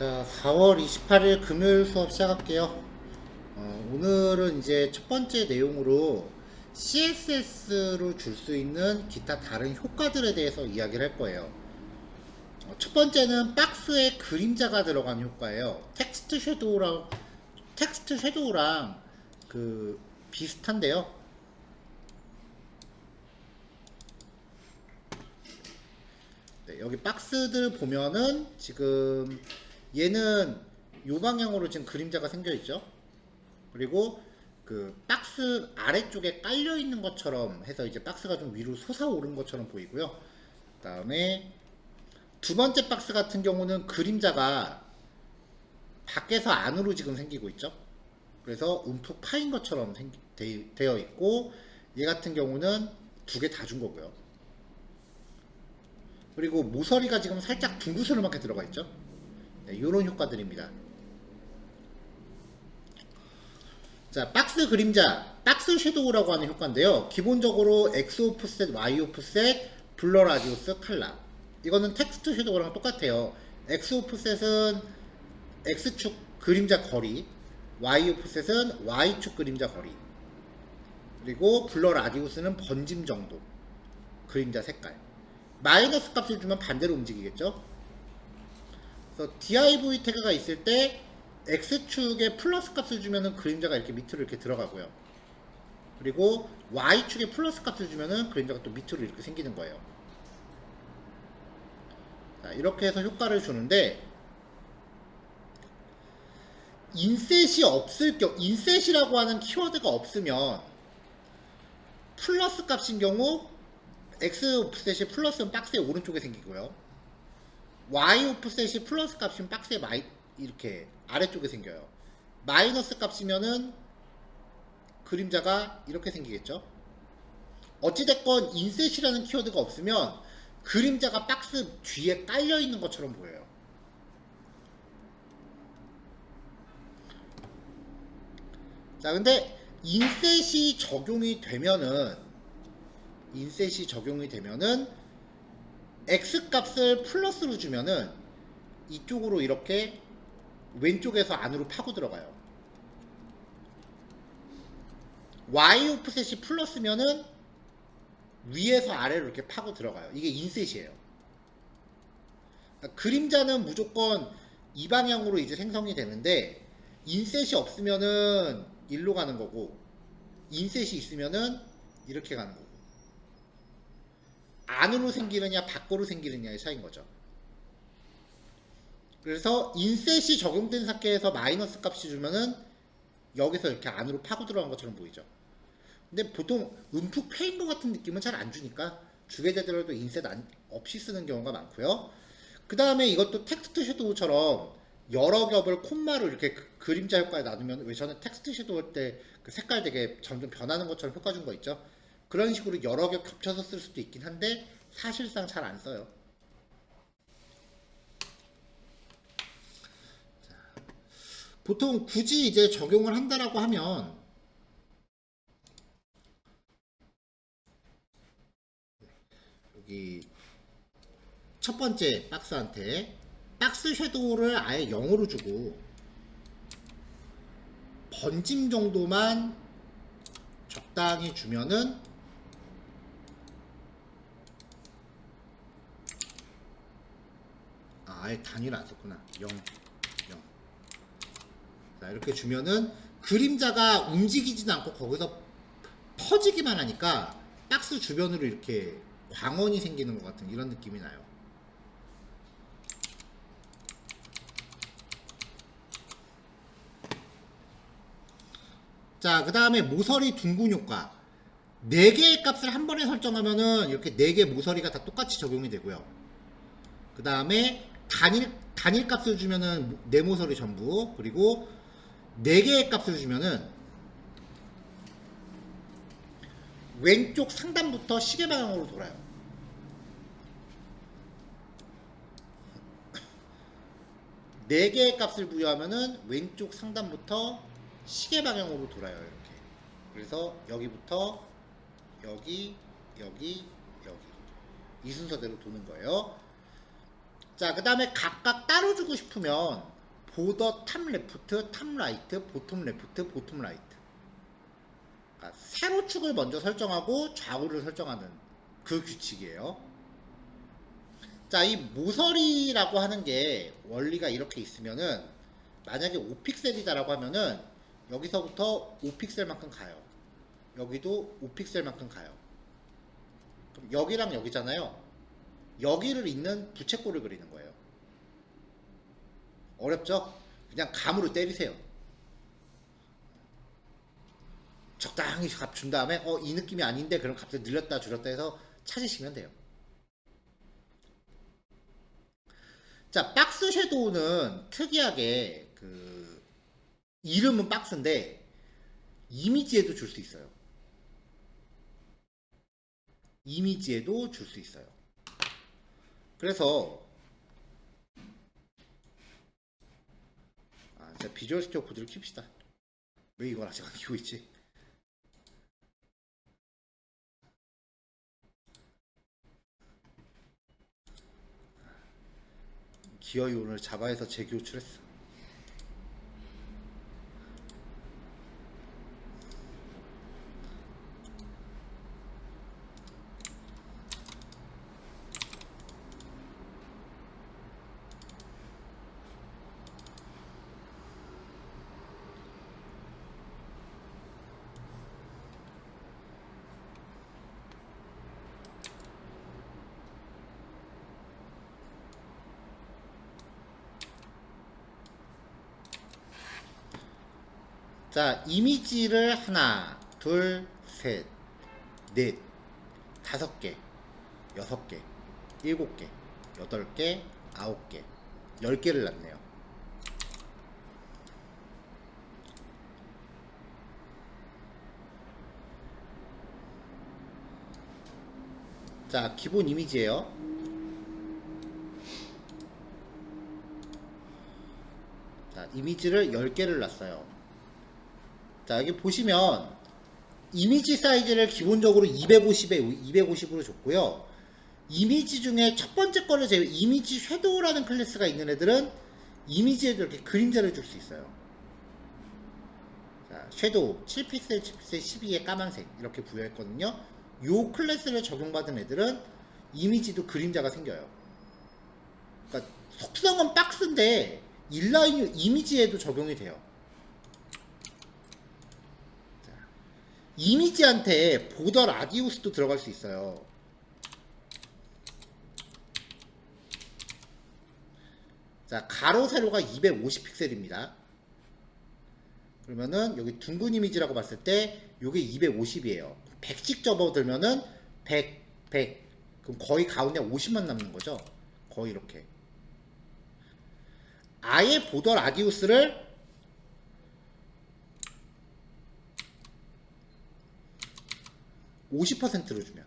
자, 4월 28일 금요일 수업 시작할게요. 오늘은 이제 첫 번째 내용으로 CSS로 줄 수 있는 기타 다른 효과들에 대해서 이야기를 할 거예요. 첫 번째는 박스에 그림자가 들어가는 효과예요. 텍스트 섀도우랑 그 비슷한데요. 네, 여기 박스들 보면은 지금 얘는 요 방향으로 지금 그림자가 생겨 있죠. 그리고 그 박스 아래쪽에 깔려 있는 것처럼 해서 이제 박스가 좀 위로 솟아오른 것처럼 보이고요. 그다음에 두 번째 박스 같은 경우는 그림자가 밖에서 안으로 지금 생기고 있죠. 그래서 움푹 파인 것처럼 되어 있고, 얘 같은 경우는 두 개 다 준 거고요. 그리고 모서리가 지금 살짝 둥그스름하게 들어가 있죠. 네, 이런 효과들입니다. 자, 박스 그림자, 박스 섀도우라고 하는 효과인데요. 기본적으로 X 오프셋, Y 오프셋, 블러 라디우스, 칼라. 이거는 텍스트 섀도우랑 똑같아요. X 오프셋은 X축 그림자 거리, Y 오프셋은 Y축 그림자 거리. 그리고 블러 라디우스는 번짐 정도, 그림자 색깔. 마이너스 값을 주면 반대로 움직이겠죠. 그래서 div 태그가 있을 때 X축에 플러스 값을 주면은 그림자가 이렇게 밑으로 이렇게 들어가고요. 그리고 Y축에 플러스 값을 주면은 그림자가 또 밑으로 이렇게 생기는 거예요. 자, 이렇게 해서 효과를 주는데, 인셋이 없을 경우, 인셋이라고 하는 키워드가 없으면 플러스 값인 경우 X 오프셋이 플러스는 박스의 오른쪽에 생기고요. Y 오프셋이 플러스 값이면 박스의 이렇게 아래쪽에 생겨요. 마이너스 값이면은 그림자가 이렇게 생기겠죠. 어찌됐건 인셋이라는 키워드가 없으면 그림자가 박스 뒤에 깔려 있는 것처럼 보여요. 자, 근데 인셋이 적용이 되면은 X 값을 플러스로 주면은 이쪽으로 이렇게 왼쪽에서 안으로 파고 들어가요. Y 오프셋이 플러스면은 위에서 아래로 이렇게 파고 들어가요. 이게 인셋이에요. 그러니까 그림자는 무조건 이 방향으로 이제 생성이 되는데, 인셋이 없으면은 일로 가는 거고, 인셋이 있으면은 이렇게 가는 거고, 안으로 생기느냐 밖으로 생기느냐의 차이인 거죠. 그래서 인셋이 적용된 상태에서 마이너스 값이 주면은 여기서 이렇게 안으로 파고 들어간 것처럼 보이죠. 근데 보통 움푹 패인 것 같은 느낌은 잘 안 주니까 주게 되더라도 인셋 없이 쓰는 경우가 많고요. 그 다음에 이것도 텍스트 섀도우처럼 여러 겹을 콤마로 이렇게 그림자 효과에 나누면, 왜 저는 텍스트 섀도우 할 때 그 색깔 되게 점점 변하는 것처럼 효과 준 거 있죠. 그런 식으로 여러 겹 겹쳐서 쓸 수도 있긴 한데 사실상 잘 안 써요. 보통 굳이 이제 적용을 한다라고 하면 여기 첫 번째 박스한테 박스 섀도우를 아예 0으로 주고 번짐 정도만 적당히 주면은, 아예 단위를 안 썼구나. 0. 자, 이렇게 주면은 그림자가 움직이지도 않고 거기서 퍼지기만 하니까 박스 주변으로 이렇게 광원이 생기는 것 같은 이런 느낌이 나요. 자, 그 다음에 모서리 둥근 효과. 4개의 값을 한 번에 설정하면은 이렇게 4개 모서리가 다 똑같이 적용이 되고요. 그 다음에 단일 값을 주면은 네 모서리 전부, 그리고 4개의 값을 주면은 왼쪽 상단부터 시계 방향으로 돌아요. 네 개의 값을 부여하면은 왼쪽 상단부터 시계 방향으로 돌아요. 이렇게. 그래서 여기부터 여기 이 순서대로 도는 거예요. 자, 그 다음에 각각 따로 주고 싶으면 보더 탑 레프트, 탑 라이트, 보톰 레프트, 보톰 라이트. 그러니까 세로축을 먼저 설정하고 좌우를 설정하는 그 규칙이에요. 자, 이 모서리라고 하는 게 원리가 이렇게 있으면은 만약에 5픽셀이다라고 하면은 여기서부터 5픽셀만큼 가요. 여기도 5픽셀만큼 가요. 그럼 여기랑 여기잖아요. 여기를 잇는 부채꼴을 그리는 거예요. 어렵죠? 그냥 감으로 때리세요. 적당히 값 준 다음에 이 느낌이 아닌데 그럼 값을 늘렸다 줄였다 해서 찾으시면 돼요. 자, 박스 섀도우는 특이하게 그 이름은 박스인데 이미지에도 줄 수 있어요. 이미지에도 줄 수 있어요. 그래서 자, 비주얼 스튜디오 코드를 킵시다. 왜 이걸 아직 안 키우고 있지? 기어이 오늘 자바에서 재교출했어. 자, 이미지를 하나, 둘, 셋, 넷, 5개, 6개, 7개, 8개, 9개, 10개를 놨네요. 자, 기본 이미지예요. 자, 이미지를 10개를 놨어요. 자, 여기 보시면 이미지 사이즈를 기본적으로 250에 250으로 줬고요. 이미지 중에 첫 번째 거를 제외 이미지 섀도우라는 클래스가 있는 애들은 이미지에도 이렇게 그림자를 줄 수 있어요. 자, 섀도우 7픽셀, 7픽셀, 12의 까만색 이렇게 부여했거든요. 요 클래스를 적용받은 애들은 이미지도 그림자가 생겨요. 그러니까 속성은 박스인데 인라인 이미지에도 적용이 돼요. 자, 이미지한테 보더 라디우스도 들어갈 수 있어요. 자, 가로 세로가 250픽셀입니다. 그러면은 여기 둥근 이미지라고 봤을 때 요게 250이에요. 100씩 접어들면은 100, 100. 그럼 거의 가운데 50만 남는 거죠. 거의 이렇게. 아예 보더 라디우스를 50%로 주면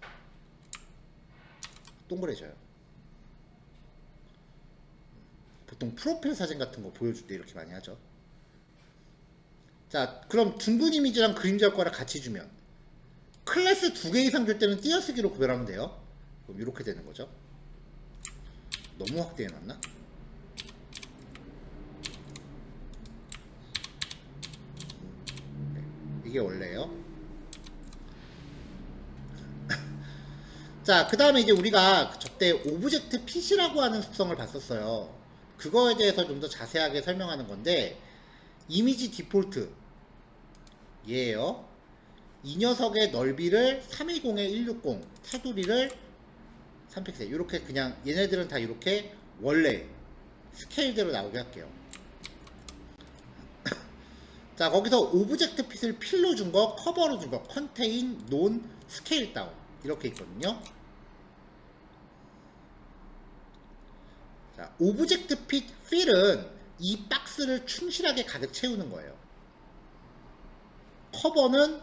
동그래져요. 보통 프로필 사진 같은 거 보여줄 때 이렇게 많이 하죠. 자, 그럼 둥근 이미지랑 그림자 효과를 같이 주면 클래스 2개 이상 줄 때는 띄어쓰기로 구별하면 돼요. 그럼 이렇게 되는 거죠. 너무 확대해 놨나? 네, 이게 원래예요. 자, 그 다음에 이제 우리가 저때 오브젝트 핏이라고 하는 속성을 봤었어요. 그거에 대해서 좀 더 자세하게 설명하는 건데, 이미지 디폴트 얘예요. 이 녀석의 넓이를 320에 160, 테두리를 3픽셀. 이렇게 그냥 얘네들은 다 이렇게 원래 스케일대로 나오게 할게요. 자, 거기서 오브젝트 핏을 필로 준 거, 커버로 준 거, 컨테인, 논, 스케일 다운 이렇게 있거든요. 자, 오브젝트 핏 필은 이 박스를 충실하게 가득 채우는 거예요. 커버는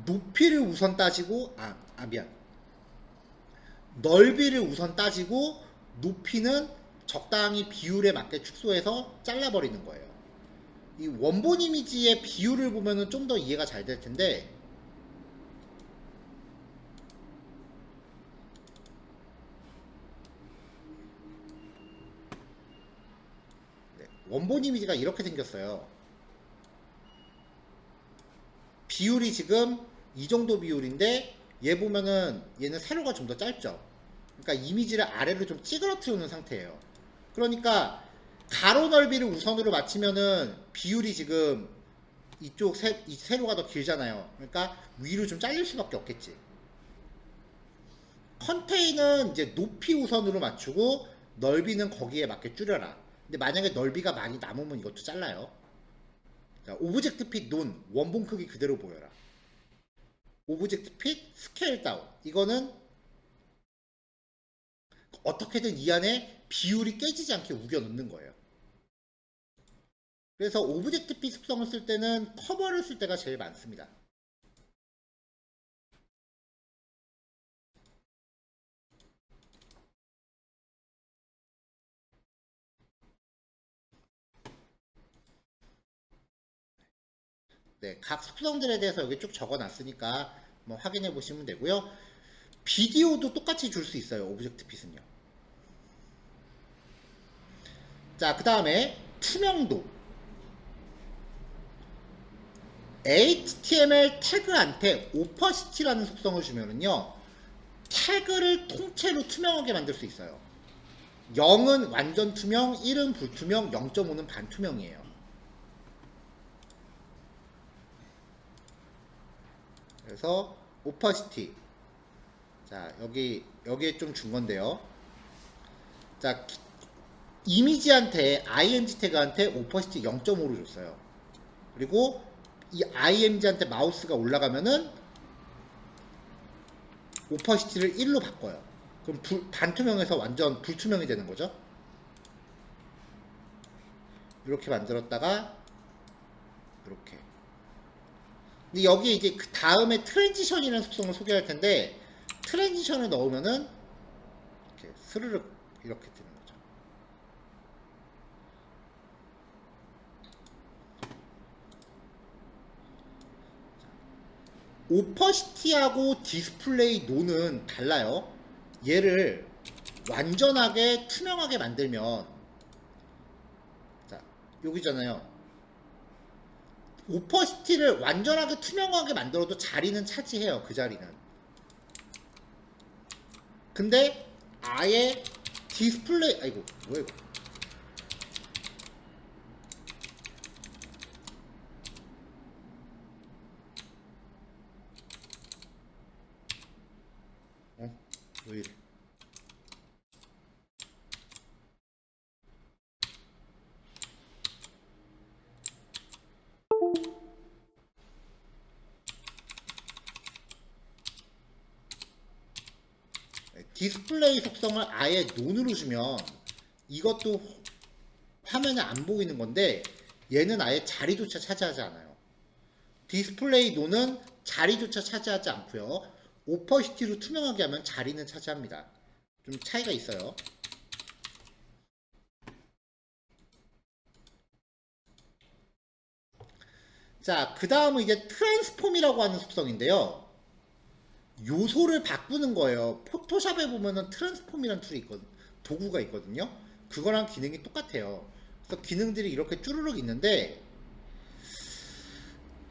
높이를 우선 따지고 미안. 넓이를 우선 따지고 높이는 적당히 비율에 맞게 축소해서 잘라버리는 거예요. 이 원본 이미지의 비율을 보면은 좀 더 이해가 잘 될 텐데, 원본 이미지가 이렇게 생겼어요. 비율이 지금 이 정도 비율인데 얘 보면은 얘는 세로가 좀 더 짧죠. 그러니까 이미지를 아래로 좀 찌그러뜨려 놓은 상태예요. 그러니까 가로 넓이를 우선으로 맞추면은 비율이 지금 이쪽 이 세로가 더 길잖아요. 그러니까 위로 좀 잘릴 수밖에 없겠지. 컨테이는 이제 높이 우선으로 맞추고 넓이는 거기에 맞게 줄여라. 근데 만약에 넓이가 많이 남으면 이것도 잘라요. 자, 오브젝트 핏 논 원본 크기 그대로 보여라. 오브젝트 핏 스케일 다운. 이거는 어떻게든 이 안에 비율이 깨지지 않게 우겨 넣는 거예요. 그래서 오브젝트 핏 습성을 쓸 때는 커버를 쓸 때가 제일 많습니다. 네, 각 속성들에 대해서 여기 쭉 적어놨으니까 뭐 확인해 보시면 되고요. 비디오도 똑같이 줄 수 있어요. 오브젝트 핏은요. 자, 그 다음에 투명도. HTML 태그한테 오퍼시티라는 속성을 주면은요, 태그를 통째로 투명하게 만들 수 있어요. 0은 완전 투명, 1은 불투명, 0.5는 반투명이에요. 그래서 오퍼시티. 자, 여기에 좀 준 건데요. 자, 이미지한테 img 태그한테 오퍼시티 0.5로 줬어요. 그리고 이 img한테 마우스가 올라가면은 오퍼시티를 1로 바꿔요. 그럼 반투명에서 완전 불투명이 되는 거죠. 이렇게 만들었다가 이렇게. 근데 여기에 이제 그 다음에 트랜지션이라는 속성을 소개할 텐데, 트랜지션을 넣으면은 이렇게 스르륵 이렇게 되는 거죠. 오퍼시티하고 디스플레이 노는 달라요. 얘를 완전하게 투명하게 만들면, 자, 여기잖아요. 오퍼시티를 완전하게 투명하게 만들어도 자리는 차지해요. 그 자리는. 근데 아예 디스플레이, 아이고 뭐야 이거. 왜 이래. 디스플레이 속성을 아예 논으로 주면 이것도 화면에 안 보이는 건데, 얘는 아예 자리조차 차지하지 않아요. 디스플레이 논은 자리조차 차지하지 않고요. 오퍼시티로 투명하게 하면 자리는 차지합니다. 좀 차이가 있어요. 자, 그 다음은 이제 트랜스폼이라고 하는 속성인데요. 요소를 바꾸는 거예요. 포토샵에 보면은 트랜스폼이라는 툴이 도구가 있거든요. 그거랑 기능이 똑같아요. 그래서 기능들이 이렇게 쭈르륵 있는데,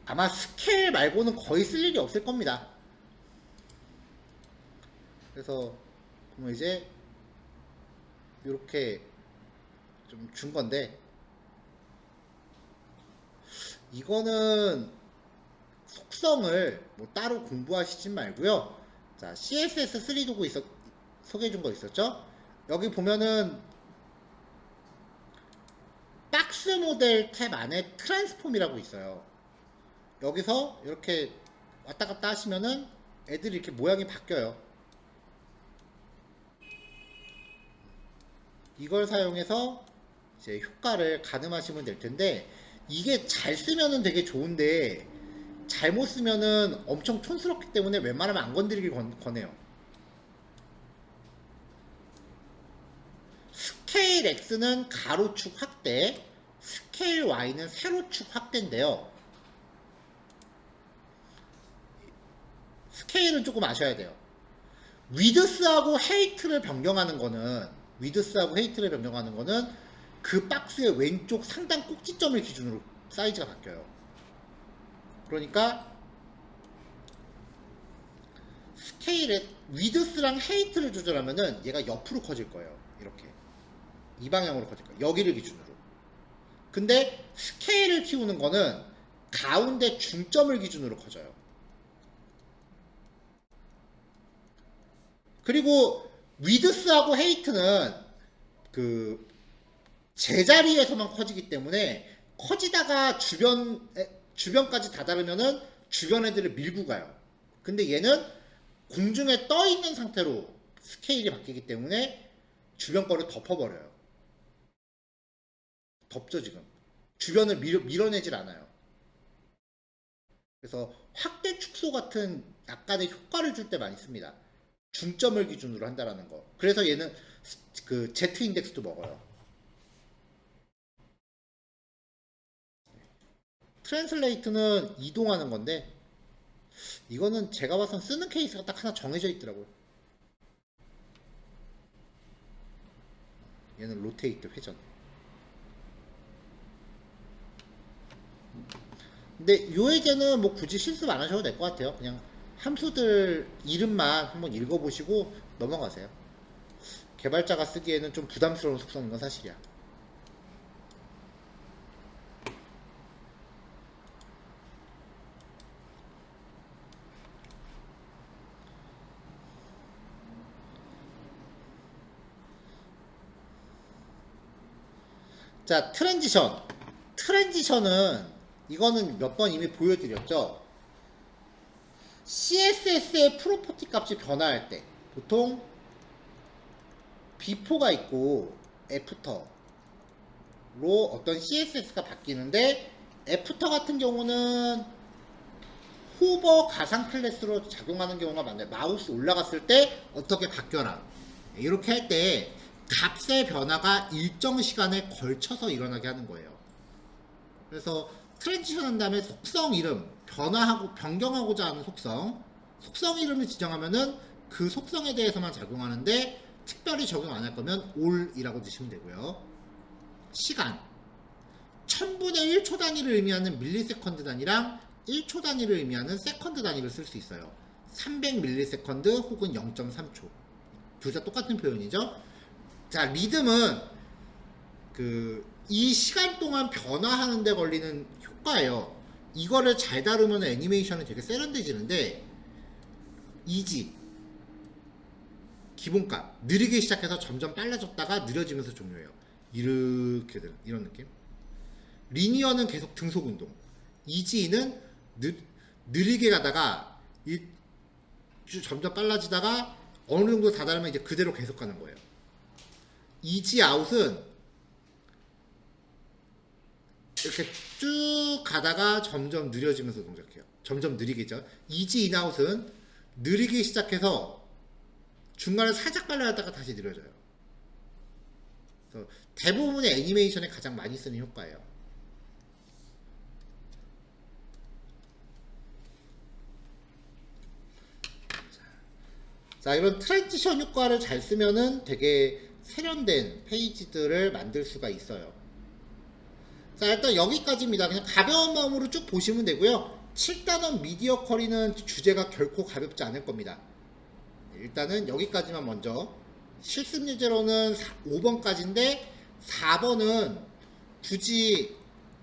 아마 스케일 말고는 거의 쓸 일이 없을 겁니다. 그래서 보면 이제 이렇게 좀 준 건데, 이거는 속성을 뭐 따로 공부하시진 말고요. 자, CSS3 도구 소개해 준 거 있었죠? 여기 보면은 박스 모델 탭 안에 트랜스폼이라고 있어요. 여기서 이렇게 왔다 갔다 하시면은 애들이 이렇게 모양이 바뀌어요. 이걸 사용해서 이제 효과를 가늠하시면 될 텐데, 이게 잘 쓰면은 되게 좋은데 잘못 쓰면은 엄청 촌스럽기 때문에 웬만하면 안 건드리길 권해요. 스케일 X는 가로축 확대, 스케일 Y는 세로축 확대인데요. 스케일은 조금 아셔야 돼요. 위드스하고 헤이트를 변경하는 거는 그 박스의 왼쪽 상단 꼭지점을 기준으로 사이즈가 바뀌어요. 그러니까 스케일의 위드스랑 헤이트를 조절하면은 얘가 옆으로 커질 거예요. 이렇게 이 방향으로 커질 거예요. 여기를 기준으로. 근데 스케일을 키우는 거는 가운데 중점을 기준으로 커져요. 그리고 위드스하고 헤이트는 그 제자리에서만 커지기 때문에 커지다가 주변까지 다다르면은 주변 애들을 밀고 가요. 근데 얘는 공중에 떠 있는 상태로 스케일이 바뀌기 때문에 주변 거를 덮어버려요. 덮죠 지금. 주변을 밀어내질 않아요. 그래서 확대 축소 같은 약간의 효과를 줄 때 많이 씁니다. 중점을 기준으로 한다라는 거. 그래서 얘는 그 Z 인덱스도 먹어요. 트랜슬레이트는 이동하는 건데 이거는 제가 봐선 쓰는 케이스가 딱 하나 정해져 있더라고요. 얘는 로테이트 회전. 근데 요 예제는 뭐 굳이 실습 안 하셔도 될 것 같아요. 그냥 함수들 이름만 한번 읽어보시고 넘어가세요. 개발자가 쓰기에는 좀 부담스러운 속성인 건 사실이야. 자, 트랜지션. 트랜지션은 이거는 몇 번 이미 보여드렸죠. CSS의 프로퍼티 값이 변화할 때 보통 before가 있고 after로 어떤 CSS가 바뀌는데 after 같은 경우는 호버 가상 클래스로 작용하는 경우가 많아요. 마우스 올라갔을 때 어떻게 바뀌어라. 이렇게 할 때 값의 변화가 일정 시간에 걸쳐서 일어나게 하는 거예요. 그래서 트랜지션 한 다음에 속성 이름, 변경하고자 하는 속성 이름을 지정하면은 그 속성에 대해서만 작용하는데 특별히 적용 안 할 거면 all이라고 드시면 되고요. 시간. 1000분의 1초 단위를 의미하는 밀리세컨드 단위랑 1초 단위를 의미하는 세컨드 단위를 쓸 수 있어요. 300ms 혹은 0.3초. 둘 다 똑같은 표현이죠. 자, 리듬은 이 시간 동안 변화하는 데 걸리는 효과예요. 이거를 잘 다루면 애니메이션이 되게 세련돼지는데 이지 기본값 느리게 시작해서 점점 빨라졌다가 느려지면서 종료해요. 이렇게 되는 이런 느낌. 리니어는 계속 등속 운동. 이지는 느리게 가다가 점점 빨라지다가 어느 정도 다다르면 이제 그대로 계속 가는 거예요. 이지 아웃은 이렇게 쭉 가다가 점점 느려지면서 동작해요. 점점 느리게죠. 이지 인아웃은 느리게 시작해서 중간에 살짝 빨라졌다가 다시 느려져요. 그래서 대부분의 애니메이션에 가장 많이 쓰는 효과예요. 자, 이런 트랜지션 효과를 잘 쓰면은 되게 세련된 페이지들을 만들 수가 있어요. 자, 일단 여기까지입니다. 그냥 가벼운 마음으로 쭉 보시면 되고요. 7단원 미디어 쿼리는 주제가 결코 가볍지 않을 겁니다. 일단은 여기까지만 먼저. 실습 예제로는 5번까지인데 4번은 굳이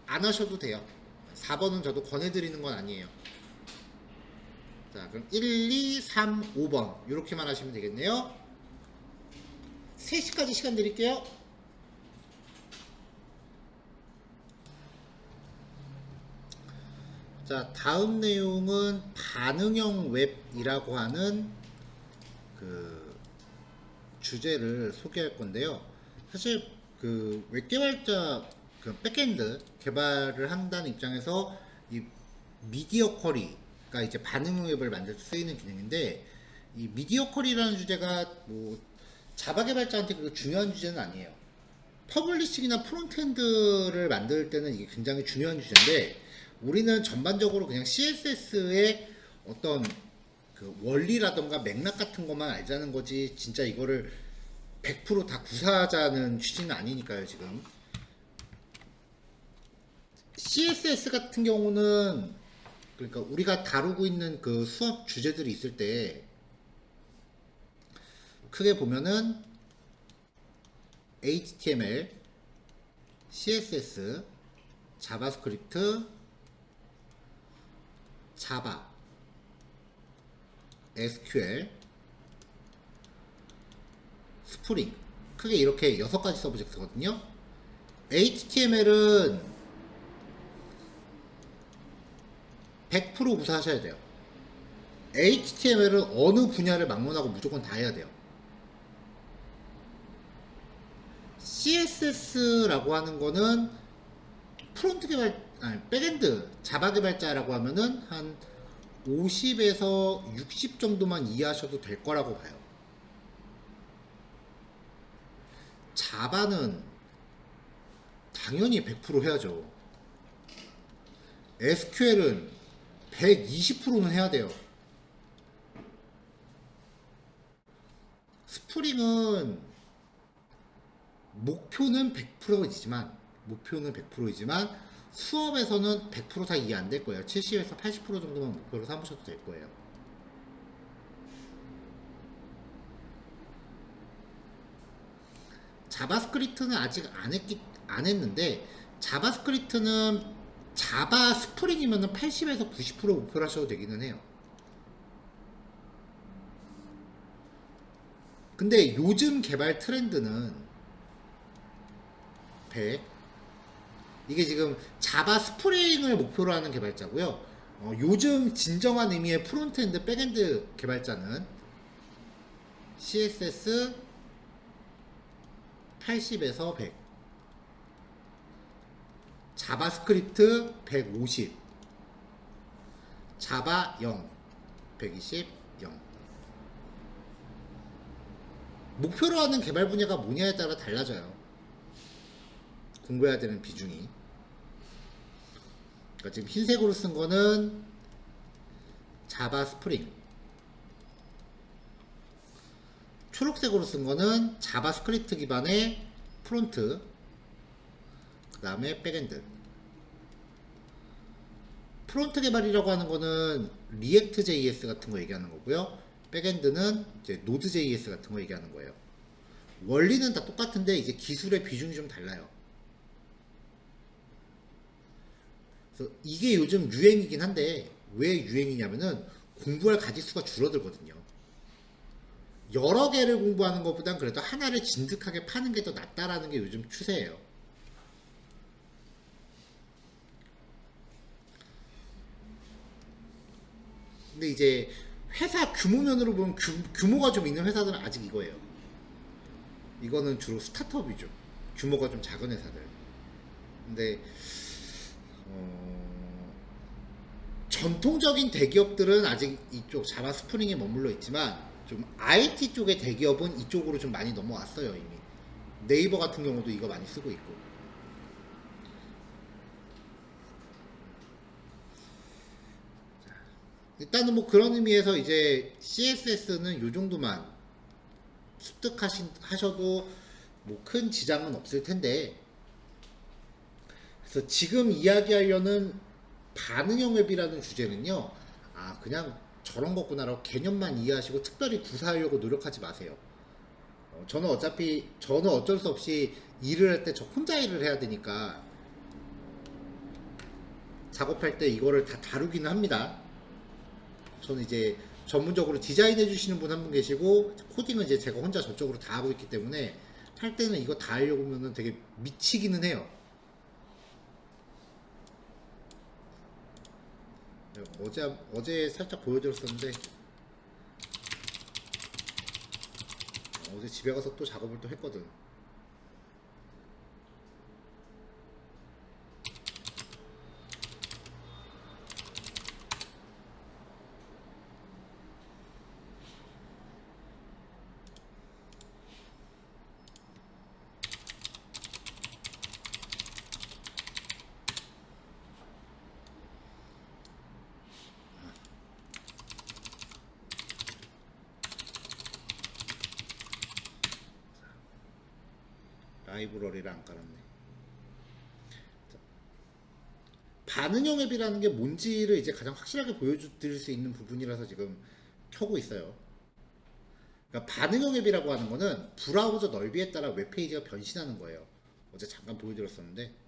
안 하셔도 돼요. 4번은 저도 권해드리는 건 아니에요. 자, 그럼 1, 2, 3, 5번 이렇게만 하시면 되겠네요. 3시까지 시간 드릴게요. 자, 다음 내용은 반응형 웹이라고 하는 그 주제를 소개할 건데요. 사실 그 웹 개발자 백엔드 개발을 한다는 입장에서 이 미디어 쿼리가 이제 반응형 웹을 만들 때 쓰이는 기능인데, 이 미디어 쿼리라는 주제가 뭐 자바 개발자한테 그 중요한 주제는 아니에요. 퍼블리싱이나 프론트엔드를 만들 때는 이게 굉장히 중요한 주제인데, 우리는 전반적으로 그냥 CSS의 어떤 그 원리라던가 맥락 같은 것만 알자는 거지, 진짜 이거를 100% 다 구사하자는 취지는 아니니까요, 지금. CSS 같은 경우는 그러니까 우리가 다루고 있는 그 수업 주제들이 있을 때 크게 보면은 HTML, CSS, 자바스크립트, 자바, SQL, 스프링 크게 이렇게 6가지 서브젝트거든요. HTML은 100% 무사하셔야 돼요. HTML은 어느 분야를 막론하고 무조건 다 해야 돼요. CSS라고 하는 거는 프론트 개발, 아니, 백엔드 자바 개발자라고 하면은 한 50에서 60 정도만 이해하셔도 될 거라고 봐요. 자바는 당연히 100% 해야죠. SQL은 120%는 해야 돼요. 스프링은 목표는 100%이지만 수업에서는 100% 다 이해 안 될 거예요. 70에서 80% 정도만 목표로 삼으셔도 될 거예요. 자바스크립트는 아직 안 했는데, 자바스크립트는 자바 스프링이면 80에서 90% 목표로 하셔도 되기는 해요. 근데 요즘 개발 트렌드는 100, 이게 지금 자바 스프링을 목표로 하는 개발자고요. 요즘 진정한 의미의 프론트엔드 백엔드 개발자는 CSS 80에서 100, 자바스크립트 150, 자바 0, 120, 0. 목표로 하는 개발 분야가 뭐냐에 따라 달라져요. 공부해야 되는 비중이. 그러니까 지금 흰색으로 쓴 거는 자바 스프링, 초록색으로 쓴 거는 자바스크립트 기반의 프론트, 그 다음에 백엔드. 프론트 개발이라고 하는 거는 리액트 JS 같은 거 얘기하는 거고요. 백엔드는 이제 노드 JS 같은 거 얘기하는 거예요. 원리는 다 똑같은데 이제 기술의 비중이 좀 달라요. 그래서 이게 요즘 유행이긴 한데, 왜 유행이냐면은 공부할 가지수가 줄어들거든요. 여러 개를 공부하는 것보단 그래도 하나를 진득하게 파는 게 더 낫다라는 게 요즘 추세예요. 근데 이제 회사 규모면으로 보면 규모가 좀 있는 회사들은 아직 이거예요. 이거는 주로 스타트업이죠. 규모가 좀 작은 회사들. 근데 전통적인 대기업들은 아직 이쪽 자바 스프링에 머물러 있지만, 좀 IT 쪽의 대기업은 이쪽으로 좀 많이 넘어왔어요. 이미 네이버 같은 경우도 이거 많이 쓰고 있고. 일단은 뭐 그런 의미에서 이제 CSS는 요 정도만 습득하셔도 뭐 큰 지장은 없을 텐데, 그래서 지금 이야기하려는 반응형 웹이라는 주제는요, 그냥 저런 거구나라고 개념만 이해하시고 특별히 구사하려고 노력하지 마세요. 저는 어쩔 수 없이 일을 할 때 저 혼자 일을 해야 되니까 작업할 때 이거를 다 다루기는 합니다. 저는 이제 전문적으로 디자인해 주시는 분 한 분 계시고, 코딩은 이제 제가 혼자 저쪽으로 다 하고 있기 때문에 할 때는 이거 다 하려고 하면 되게 미치기는 해요. 어제 살짝 보여드렸었는데, 어제 집에 가서 또 작업을 또 했거든. 라이브러리를 안 깔았네. 반응형 앱이라는 게 뭔지를 이제 가장 확실하게 보여드릴 수 있는 부분이라서 지금 켜고 있어요. 그러니까 반응형 앱이라고 하는 거는 브라우저 넓이에 따라 웹페이지가 변신하는 거예요. 어제 잠깐 보여드렸었는데,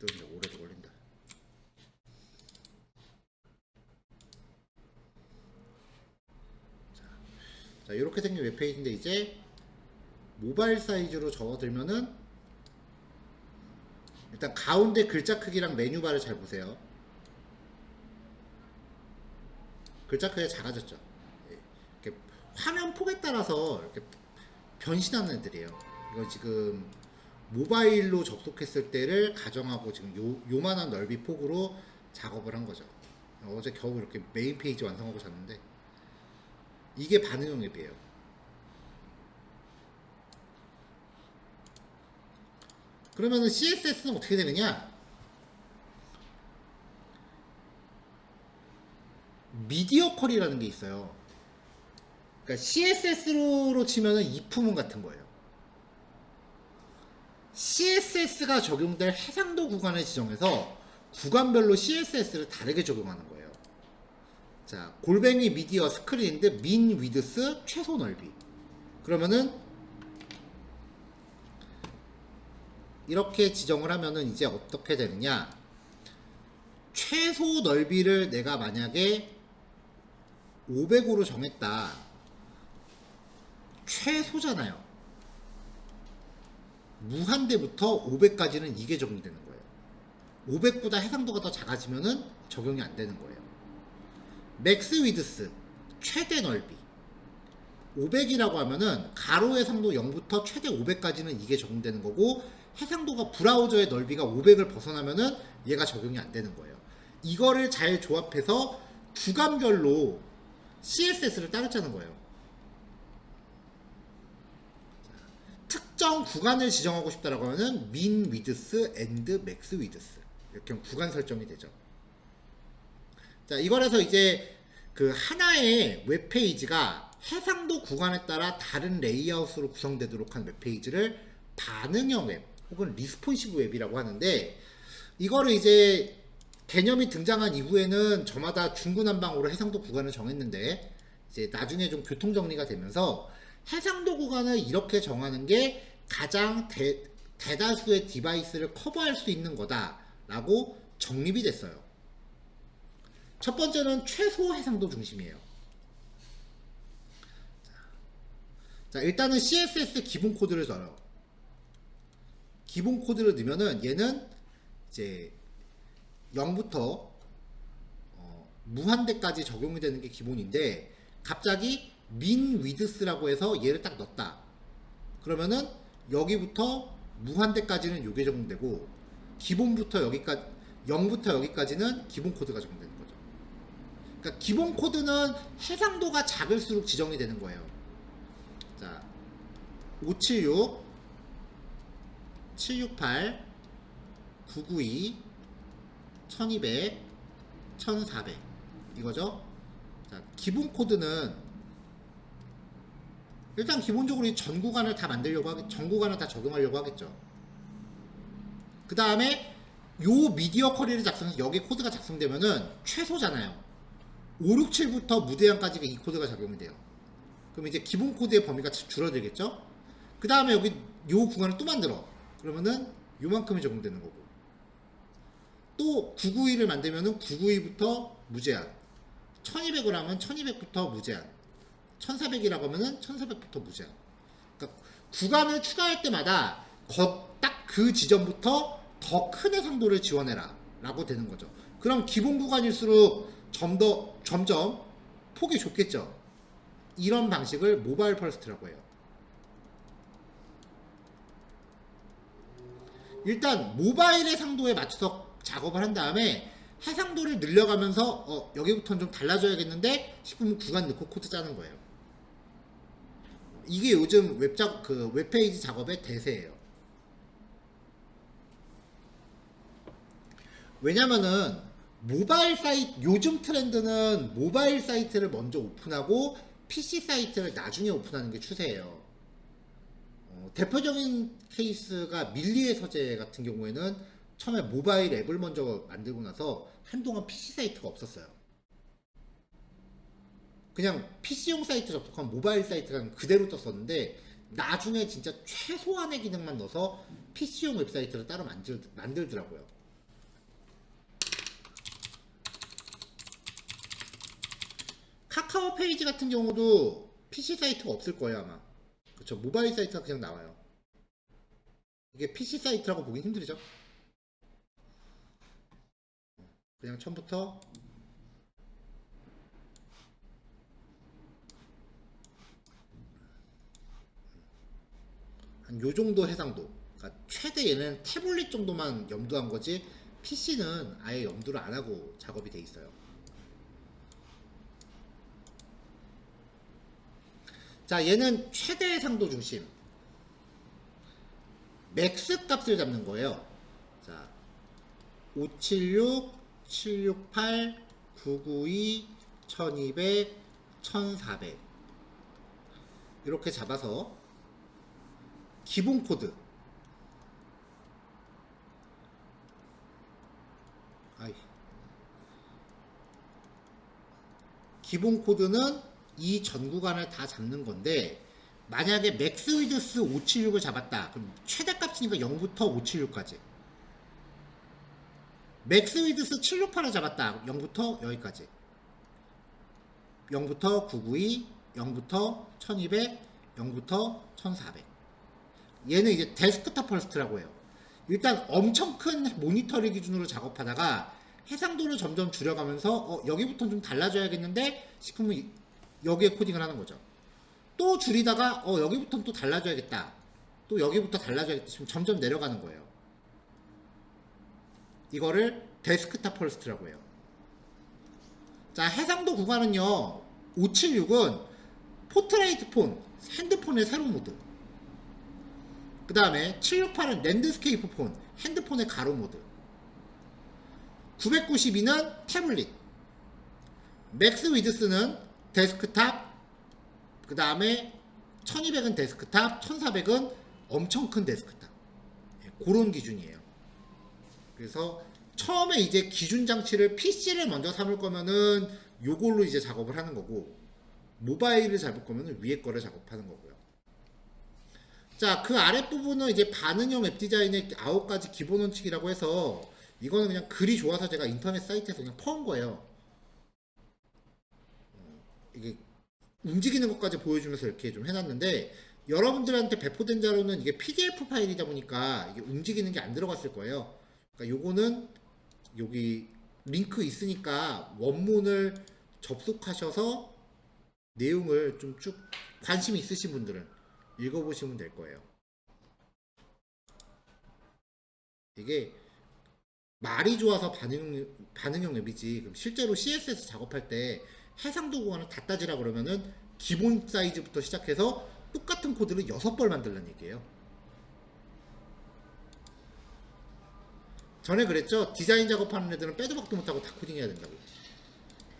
또 이제 오래도 걸린다. 자, 이렇게 생긴 웹페이지인데 이제 모바일 사이즈로 접어들면은 일단 가운데 글자 크기랑 메뉴바를 잘 보세요. 글자 크기가 작아졌죠. 이렇게 화면 폭에 따라서 이렇게 변신하는 애들이에요. 이거 지금 모바일로 접속했을 때를 가정하고 지금 요만한 넓이 폭으로 작업을 한 거죠. 어제 겨우 이렇게 메인 페이지 완성하고 잤는데, 이게 반응형 앱이에요. 그러면은 CSS는 어떻게 되느냐? 미디어 퀄이라는 게 있어요. 그러니까 CSS로 치면은 이프문 같은 거예요. CSS가 적용될 해상도 구간을 지정해서 구간별로 CSS를 다르게 적용하는 거예요. 자, 골뱅이 미디어 스크린인데 민 위드스 최소 넓이. 그러면은 이렇게 지정을 하면은 이제 어떻게 되느냐? 최소 넓이를 내가 만약에 500으로 정했다. 최소잖아요. 무한대부터 500까지는 이게 적용되는 거예요. 500보다 해상도가 더 작아지면은 적용이 안 되는 거예요. 맥스 위드스 최대 넓이 500이라고 하면은 가로 해상도 0부터 최대 500까지는 이게 적용되는 거고, 해상도가 브라우저의 넓이가 500을 벗어나면은 얘가 적용이 안 되는 거예요. 이거를 잘 조합해서 구간별로 CSS를 따르자는 거예요. 특정 구간을 지정하고 싶다라고 하면 민 위드스 앤드 맥스 위드스 이렇게 구간 설정이 되죠. 자, 이거라서 이제 그 하나의 웹페이지가 해상도 구간에 따라 다른 레이아웃으로 구성되도록 한 웹페이지를 반응형 웹 혹은 리스폰시브 웹이라고 하는데, 이거를 이제 개념이 등장한 이후에는 저마다 중구난방으로 해상도 구간을 정했는데, 이제 나중에 좀 교통정리가 되면서 해상도 구간을 이렇게 정하는 게 가장 대다수의 디바이스를 커버할 수 있는 거다라고 정립이 됐어요. 첫 번째는 최소 해상도 중심이에요. 자, 일단은 CSS 기본 코드를 넣어요. 기본 코드를 넣으면은 얘는 이제 0부터 무한대까지 적용이 되는 게 기본인데, 갑자기 민 위드스라고 해서 얘를 딱 넣었다. 그러면은 여기부터 무한대까지는 요게 적용되고, 기본부터 여기까지 0부터 여기까지는 기본 코드가 적용되는 거죠. 그러니까 기본 코드는 해상도가 작을수록 지정이 되는 거예요. 자, 576 768 992 1200 1400 이거죠. 자, 기본 코드는 일단 기본적으로 이 전 구간을 다 만들려고 전 구간을 다 적용하려고 하겠죠. 그 다음에 요 미디어 쿼리를 작성해서 여기 코드가 작성되면은 최소잖아요. 567부터 무제한까지가 이 코드가 적용이 돼요. 그럼 이제 기본 코드의 범위가 줄어들겠죠. 그 다음에 여기 요 구간을 또 만들어. 그러면은 요만큼이 적용되는 거고, 또 992를 만들면은 992부터 무제한, 1200을 하면 1200부터 무제한, 1400이라고 하면은 1400부터 무제한. 그러니까 구간을 추가할 때마다 딱 그 지점부터 더 큰 해상도를 지원해라 라고 되는 거죠. 그럼 기본 구간일수록 점점 폭이 좁겠죠. 이런 방식을 모바일 퍼스트라고 해요. 일단 모바일 해상도에 맞춰서 작업을 한 다음에 해상도를 늘려가면서 여기부터는 좀 달라져야겠는데 싶으면 구간 넣고 코드 짜는 거예요. 이게 요즘 웹페이지 작업의 대세예요. 왜냐면은 모바일 사이트, 요즘 트렌드는 모바일 사이트를 먼저 오픈하고 PC 사이트를 나중에 오픈하는 게 추세예요. 대표적인 케이스가 밀리의 서재 같은 경우에는 처음에 모바일 앱을 먼저 만들고 나서 한동안 PC 사이트가 없었어요. 그냥 PC용 사이트 접속한 모바일 사이트가 그대로 떴었는데 나중에 진짜 최소한의 기능만 넣어서 PC용 웹사이트를 따로 만들더라고요. 카카오 페이지 같은 경우도 PC 사이트가 없을 거예요 아마. 그렇죠. 모바일 사이트가 그냥 나와요. 이게 PC 사이트라고 보기 힘들죠. 그냥 처음부터 한 요 정도 해상도. 그러니까 최대 얘는 태블릿 정도만 염두한 거지 PC는 아예 염두를 안 하고 작업이 돼 있어요. 자, 얘는 최대 해상도 중심. 맥스 값을 잡는 거예요. 자, 576, 768, 992, 1200, 1400 이렇게 잡아서 기본 코드 기본 코드는 이 전 구간을 다 잡는 건데 만약에 맥스 위드스 576을 잡았다 그럼 최대값이니까 0부터 576까지 맥스 위드스 768을 잡았다 0부터 여기까지 0부터 992 0부터 1200 0부터 1400 얘는 이제 데스크탑 퍼스트라고 해요. 일단 엄청 큰 모니터를 기준으로 작업하다가 해상도를 점점 줄여가면서 여기부터는 좀 달라져야겠는데 싶으면 여기에 코딩을 하는 거죠. 또 줄이다가 여기부터는 또 달라져야겠다. 또 여기부터 달라져야겠다 싶으면 점점 내려가는 거예요. 이거를 데스크탑 퍼스트라고 해요. 자, 해상도 구간은요. 576은 포트레이트 폰, 핸드폰의 세로 모드. 그 다음에 768은 랜드스케이프 폰, 핸드폰의 가로 모드. 992는 태블릿. 맥스 위드스는 데스크탑. 그 다음에 1200은 데스크탑, 1400은 엄청 큰 데스크탑. 그런 기준이에요. 그래서 처음에 이제 기준 장치를 PC를 먼저 삼을 거면은 요걸로 이제 작업을 하는 거고 모바일을 잡을 거면은 위에 거를 작업하는 거고요. 자, 그 아랫부분은 이제 반응형 웹 디자인의 9가지 기본 원칙이라고 해서 이거는 그냥 글이 좋아서 제가 인터넷 사이트에서 그냥 퍼온 거예요. 이게 움직이는 것까지 보여주면서 이렇게 좀 해놨는데 여러분들한테 배포된 자료는 이게 PDF 파일이다 보니까 이게 움직이는 게 안 들어갔을 거예요. 그러니까 요거는 여기 링크 있으니까 원문을 접속하셔서 내용을 좀 쭉 관심 있으신 분들은 읽어보시면 될 거예요. 이게 말이 좋아서 반응형 웹이지 그럼 실제로 CSS 작업할 때 해상도 구간을 다 따지라 그러면은 기본 사이즈부터 시작해서 똑같은 코드를 6벌 만들라는 얘기예요. 전에 그랬죠? 디자인 작업하는 애들은 빼도 박도 못하고 다 코딩해야 된다고.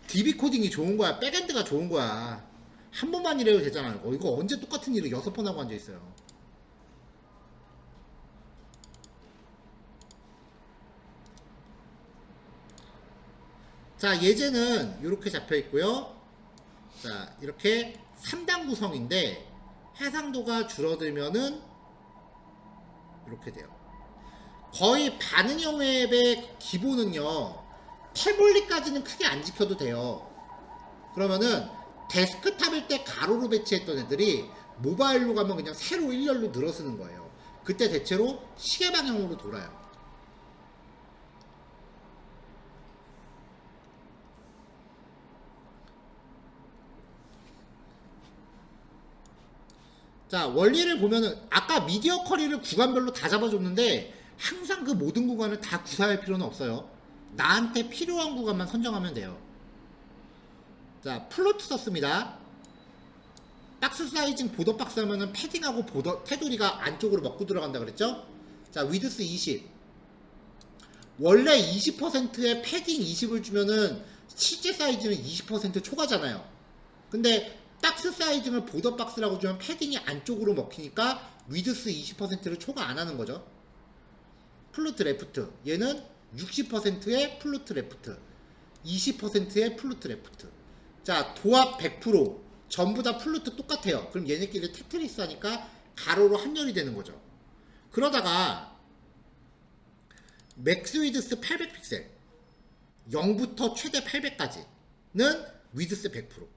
DB 코딩이 좋은 거야. 백엔드가 좋은 거야. 한 번만 일해도 되잖아요. 이거 언제 똑같은 일을 6번 하고 앉아있어요. 자, 예제는 이렇게 잡혀 있고요. 자, 이렇게 3단 구성인데 해상도가 줄어들면은 이렇게 돼요. 거의 반응형 웹의 기본은요. 태블릿까지는 크게 안 지켜도 돼요. 그러면은 데스크탑일 때 가로로 배치했던 애들이 모바일로 가면 그냥 세로 일렬로 늘어서는 거예요. 그때 대체로 시계 방향으로 돌아요. 자, 원리를 보면은 아까 미디어 커리를 구간별로 다 잡아줬는데 항상 그 모든 구간을 다 구사할 필요는 없어요. 나한테 필요한 구간만 선정하면 돼요. 자, 플로트 썼습니다. 박스 사이징 보더 박스 하면은 패딩하고 보더 테두리가 안쪽으로 먹고 들어간다 그랬죠? 자, 위드스 20. 원래 20%의 패딩 20을 주면은 실제 사이즈는 20% 초과잖아요. 근데 박스 사이징을 보더 박스라고 주면 패딩이 안쪽으로 먹히니까 위드스 20%를 초과 안 하는 거죠. 플루트 레프트. 얘는 60%의 플루트 레프트. 20%의 플루트 레프트. 자, 도합 100%. 전부 다 플루트 똑같아요. 그럼 얘네끼리 테트리스 하니까 가로로 합렬이 되는 거죠. 그러다가 맥스 위드스 800픽셀 0부터 최대 800까지는 위드스 100%.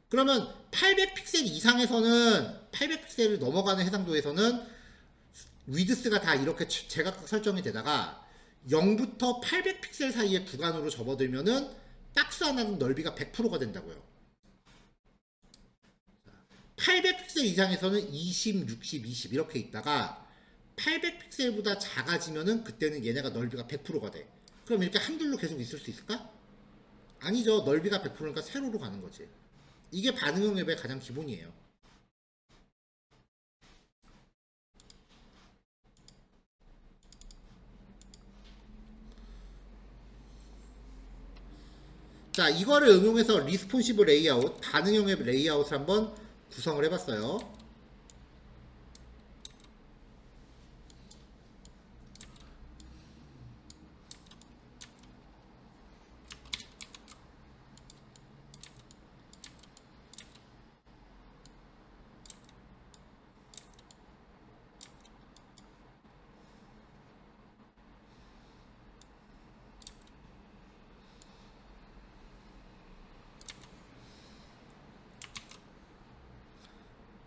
그러면 800픽셀 이상에서는 800픽셀을 넘어가는 해상도에서는 위드스가 다 이렇게 제각각 설정이 되다가 0부터 800픽셀 사이의 구간으로 접어들면은 박스 하나는 넓이가 100%가 된다고요. 800픽셀 이상에서는 20, 60, 20 이렇게 있다가 800픽셀보다 작아지면은 그때는 얘네가 넓이가 100%가 돼. 그럼 이렇게 한 줄로 계속 있을 수 있을까? 아니죠. 넓이가 100%니까 세로로 가는 거지. 이게 반응형 앱의 가장 기본이에요. 자, 이거를 응용해서 리스폰시브 레이아웃, 반응형 앱 레이아웃을 한번 구성을 해봤어요.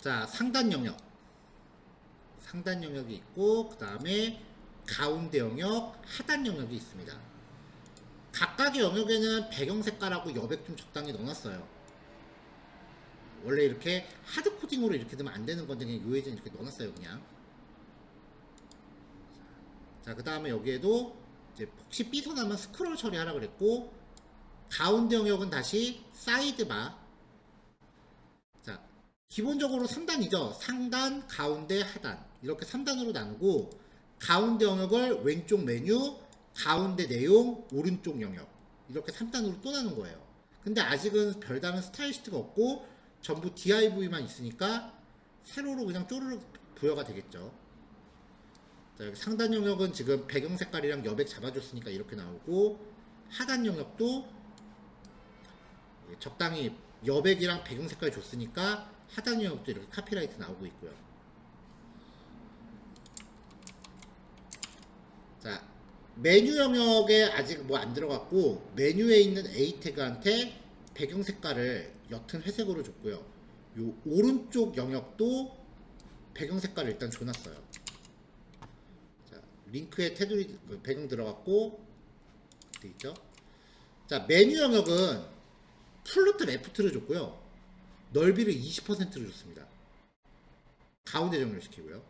자, 상단 영역이 있고 그 다음에 가운데 영역, 하단 영역이 있습니다. 각각의 영역에는 배경 색깔하고 여백 좀 적당히 넣어놨어요. 원래 이렇게 하드 코딩으로 이렇게 되면 안 되는 건데 그냥 요예전 이렇게 넣어놨어요 그냥. 자, 그 다음에 여기에도 이제 혹시 삐져나면 스크롤 처리하라 그랬고, 가운데 영역은 다시 사이드바. 자, 기본적으로 3단이죠. 상단, 가운데, 하단. 이렇게 3단으로 나누고, 가운데 영역을 왼쪽 메뉴, 가운데 내용, 오른쪽 영역. 이렇게 3단으로 또 나눈 거예요. 근데 아직은 별다른 스타일리스트가 없고, 전부 DIV만 있으니까, 세로로 그냥 쪼르륵 부여가 되겠죠. 자, 여기 상단 영역은 지금 배경 색깔이랑 여백 잡아줬으니까 이렇게 나오고, 하단 영역도 적당히 여백이랑 배경 색깔 줬으니까 하단 영역도 이렇게 카피라이트 나오고 있고요. 자, 메뉴 영역에 아직 뭐 안 들어갔고, 메뉴에 있는 A 태그한테 배경 색깔을 옅은 회색으로 줬고요. 요 오른쪽 영역도 배경 색깔을 일단 줘놨어요. 자, 링크에 테두리 배경 들어갔고 돼 있죠. 자, 메뉴 영역은 플루트 레프트를 줬고요. 넓이를 20%를 줬습니다. 가운데 정렬 시키고요.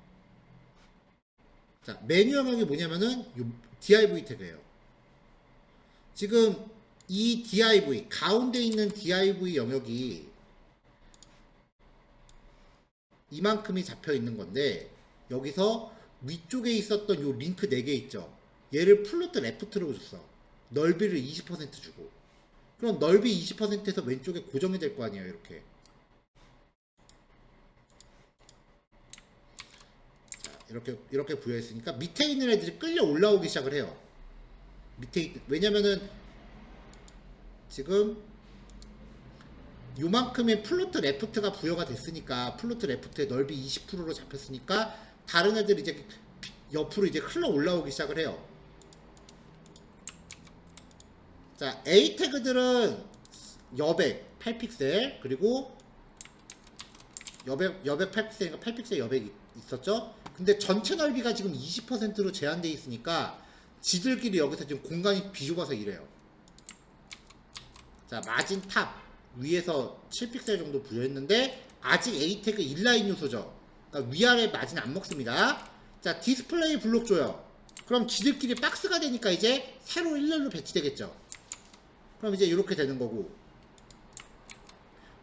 자, 메뉴 영역이 뭐냐면은 요 div 태그예요. 지금 이 div, 가운데 있는 div 영역이 이만큼이 잡혀 있는 건데, 여기서 위쪽에 있었던 요 링크 4개 있죠. 얘를 플루트 레프트로 줬어. 넓이를 20% 주고. 그럼 넓이 20%에서 왼쪽에 고정이 될 거 아니에요, 이렇게. 자, 이렇게 부여했으니까 밑에 있는 애들이 끌려 올라오기 시작을 해요. 왜냐면은 지금 요만큼의 플루트 레프트가 부여가 됐으니까, 플루트 레프트의 넓이 20%로 잡혔으니까 다른 애들이 이제 옆으로 이제 흘러 올라오기 시작을 해요. 자, A 태그들은 여백 8픽셀, 그리고 여백 8픽셀이니까 8픽셀 여백이 있었죠. 근데 전체 넓이가 지금 20%로 제한되어 있으니까 지들끼리 여기서 지금 공간이 비좁아서 이래요. 자, 마진 탑 위에서 7픽셀 정도 부여했는데 아직 A 태그 인라인 요소죠. 그러니까 위아래 마진 안 먹습니다. 자, 디스플레이 블록 줘요. 그럼 지들끼리 박스가 되니까 이제 세로 일렬로 배치되겠죠. 그럼 이제 이렇게 되는 거고,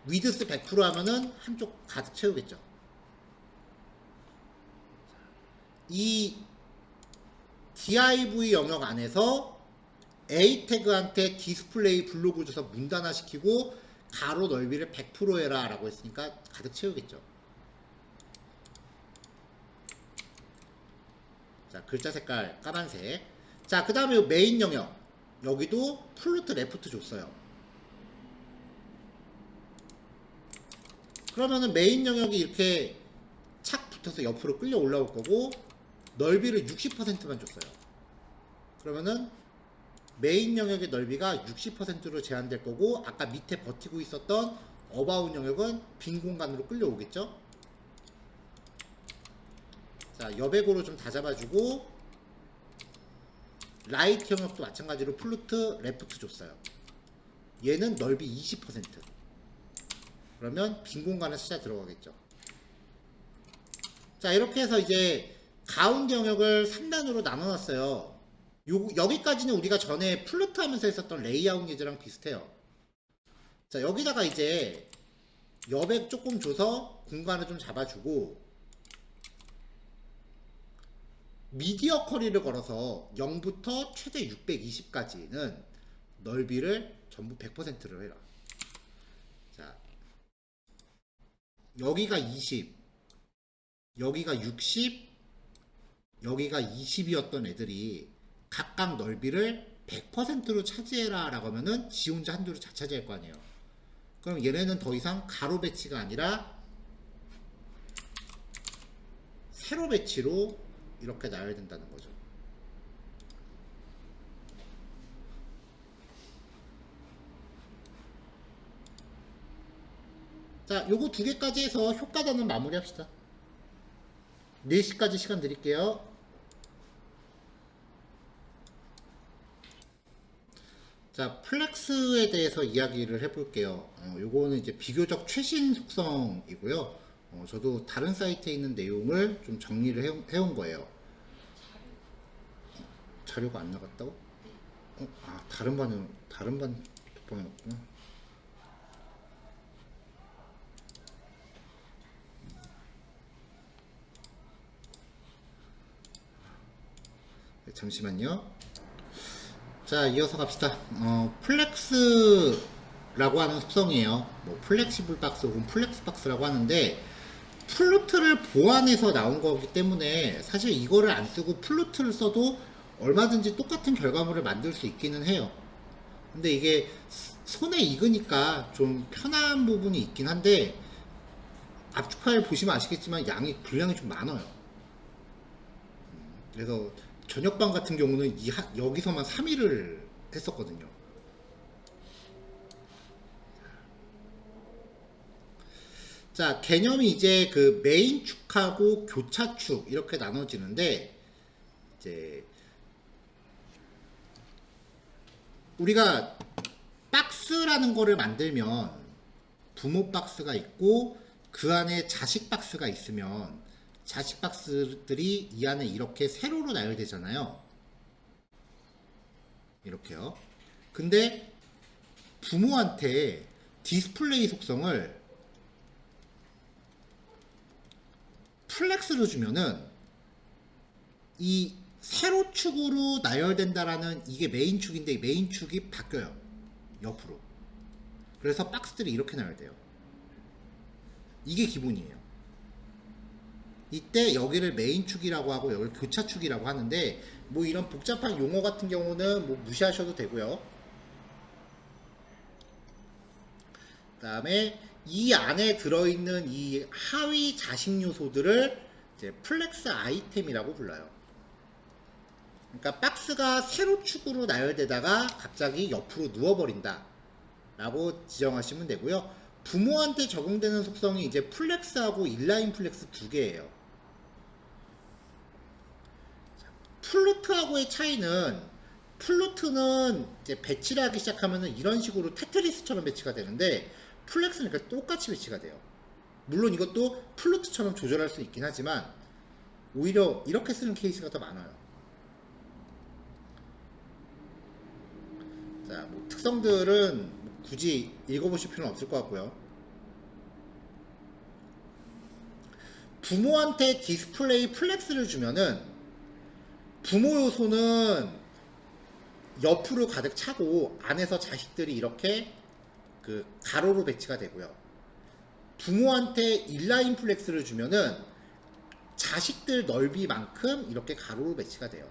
위드스 100% 하면은 한쪽 가득 채우겠죠. 이 div 영역 안에서 a 태그한테 디스플레이 블록을 줘서 문단화시키고 가로 넓이를 100% 해라 라고 했으니까 가득 채우겠죠. 자, 글자 색깔 까만색. 자, 그 다음에 메인 영역. 여기도 플루트 레프트 줬어요. 그러면은 메인 영역이 이렇게 착 붙어서 옆으로 끌려 올라올 거고, 넓이를 60%만 줬어요. 그러면은 메인 영역의 넓이가 60%로 제한될 거고, 아까 밑에 버티고 있었던 어바웃 영역은 빈 공간으로 끌려오겠죠. 자, 여백으로 좀 다 잡아주고, 라이트 영역도 마찬가지로 플루트 레프트 줬어요. 얘는 넓이 20%. 그러면 빈 공간에 숫자 들어가겠죠. 자, 이렇게 해서 이제 가운데 영역을 3단으로 나눠놨어요. 여기까지는 우리가 전에 플루트 하면서 했었던 레이아웃 예제랑 비슷해요. 자, 여기다가 이제 여백 조금 줘서 공간을 좀 잡아주고, 미디어 커리를 걸어서 0부터 최대 620까지는 넓이를 전부 100%로 해라. 자, 여기가 20, 여기가 60, 여기가 20이었던 애들이 각각 넓이를 100%로 차지해라 라고 하면은 지 혼자 한두로 다 차지할 거 아니에요. 그럼 얘네는 더 이상 가로 배치가 아니라 세로 배치로 이렇게 나와야 된다는 거죠. 자, 요거 두 개까지 해서 효과단은 마무리 합시다. 4시까지 시간 드릴게요. 자, 플렉스에 대해서 이야기를 해볼게요. 요거는 이제 비교적 최신 속성이고요. 저도 다른 사이트에 있는 내용을 좀 정리를 해온 거예요. 자료가 안 나갔다고? 다른 반 독방에 넣었구나. 네, 잠시만요. 자, 이어서 갑시다. 플렉스라고 하는 속성이에요. 뭐 플렉시블 박스 혹은 플렉스 박스라고 하는데, 플루트를 보완해서 나온 거기 때문에 사실 이거를 안 쓰고 플루트를 써도 얼마든지 똑같은 결과물을 만들 수 있기는 해요. 근데 이게 손에 익으니까 좀 편한 부분이 있긴 한데, 압축 파일 보시면 아시겠지만 분량이 좀 많아요. 그래서 저녁반 같은 경우는 여기서만 3일을 했었거든요. 자, 개념이 이제 그 메인 축하고 교차 축 이렇게 나눠지는데, 이제 우리가 박스라는 거를 만들면 부모 박스가 있고 그 안에 자식 박스가 있으면 자식 박스들이 이 안에 이렇게 세로로 나열되잖아요. 이렇게요. 근데 부모한테 디스플레이 속성을 플렉스로 주면은 이 세로축으로 나열된다라는 이게 메인 축인데, 메인 축이 바뀌어요. 옆으로. 그래서 박스들이 이렇게 나열돼요. 이게 기본이에요. 이때 여기를 메인 축이라고 하고 여기를 교차 축이라고 하는데, 뭐 이런 복잡한 용어 같은 경우는 뭐 무시하셔도 되고요. 그 다음에 이 안에 들어있는 이 하위 자식 요소들을 이제 플렉스 아이템이라고 불러요. 그러니까 박스가 세로축으로 나열되다가 갑자기 옆으로 누워버린다 라고 지정하시면 되고요. 부모한테 적용되는 속성이 이제 플렉스하고 인라인 플렉스 두 개예요. 플루트하고의 차이는, 플루트는 이제 배치를 하기 시작하면은 이런 식으로 테트리스처럼 배치가 되는데, 플렉스는 그러니까 똑같이 배치가 돼요. 물론 이것도 플루트처럼 조절할 수 있긴 하지만 오히려 이렇게 쓰는 케이스가 더 많아요. 자, 뭐 특성들은 굳이 읽어보실 필요는 없을 것 같고요. 부모한테 디스플레이 플렉스를 주면은 부모 요소는 옆으로 가득 차고 안에서 자식들이 이렇게 그 가로로 배치가 되고요. 부모한테 인라인 플렉스를 주면은 자식들 넓이만큼 이렇게 가로로 배치가 돼요.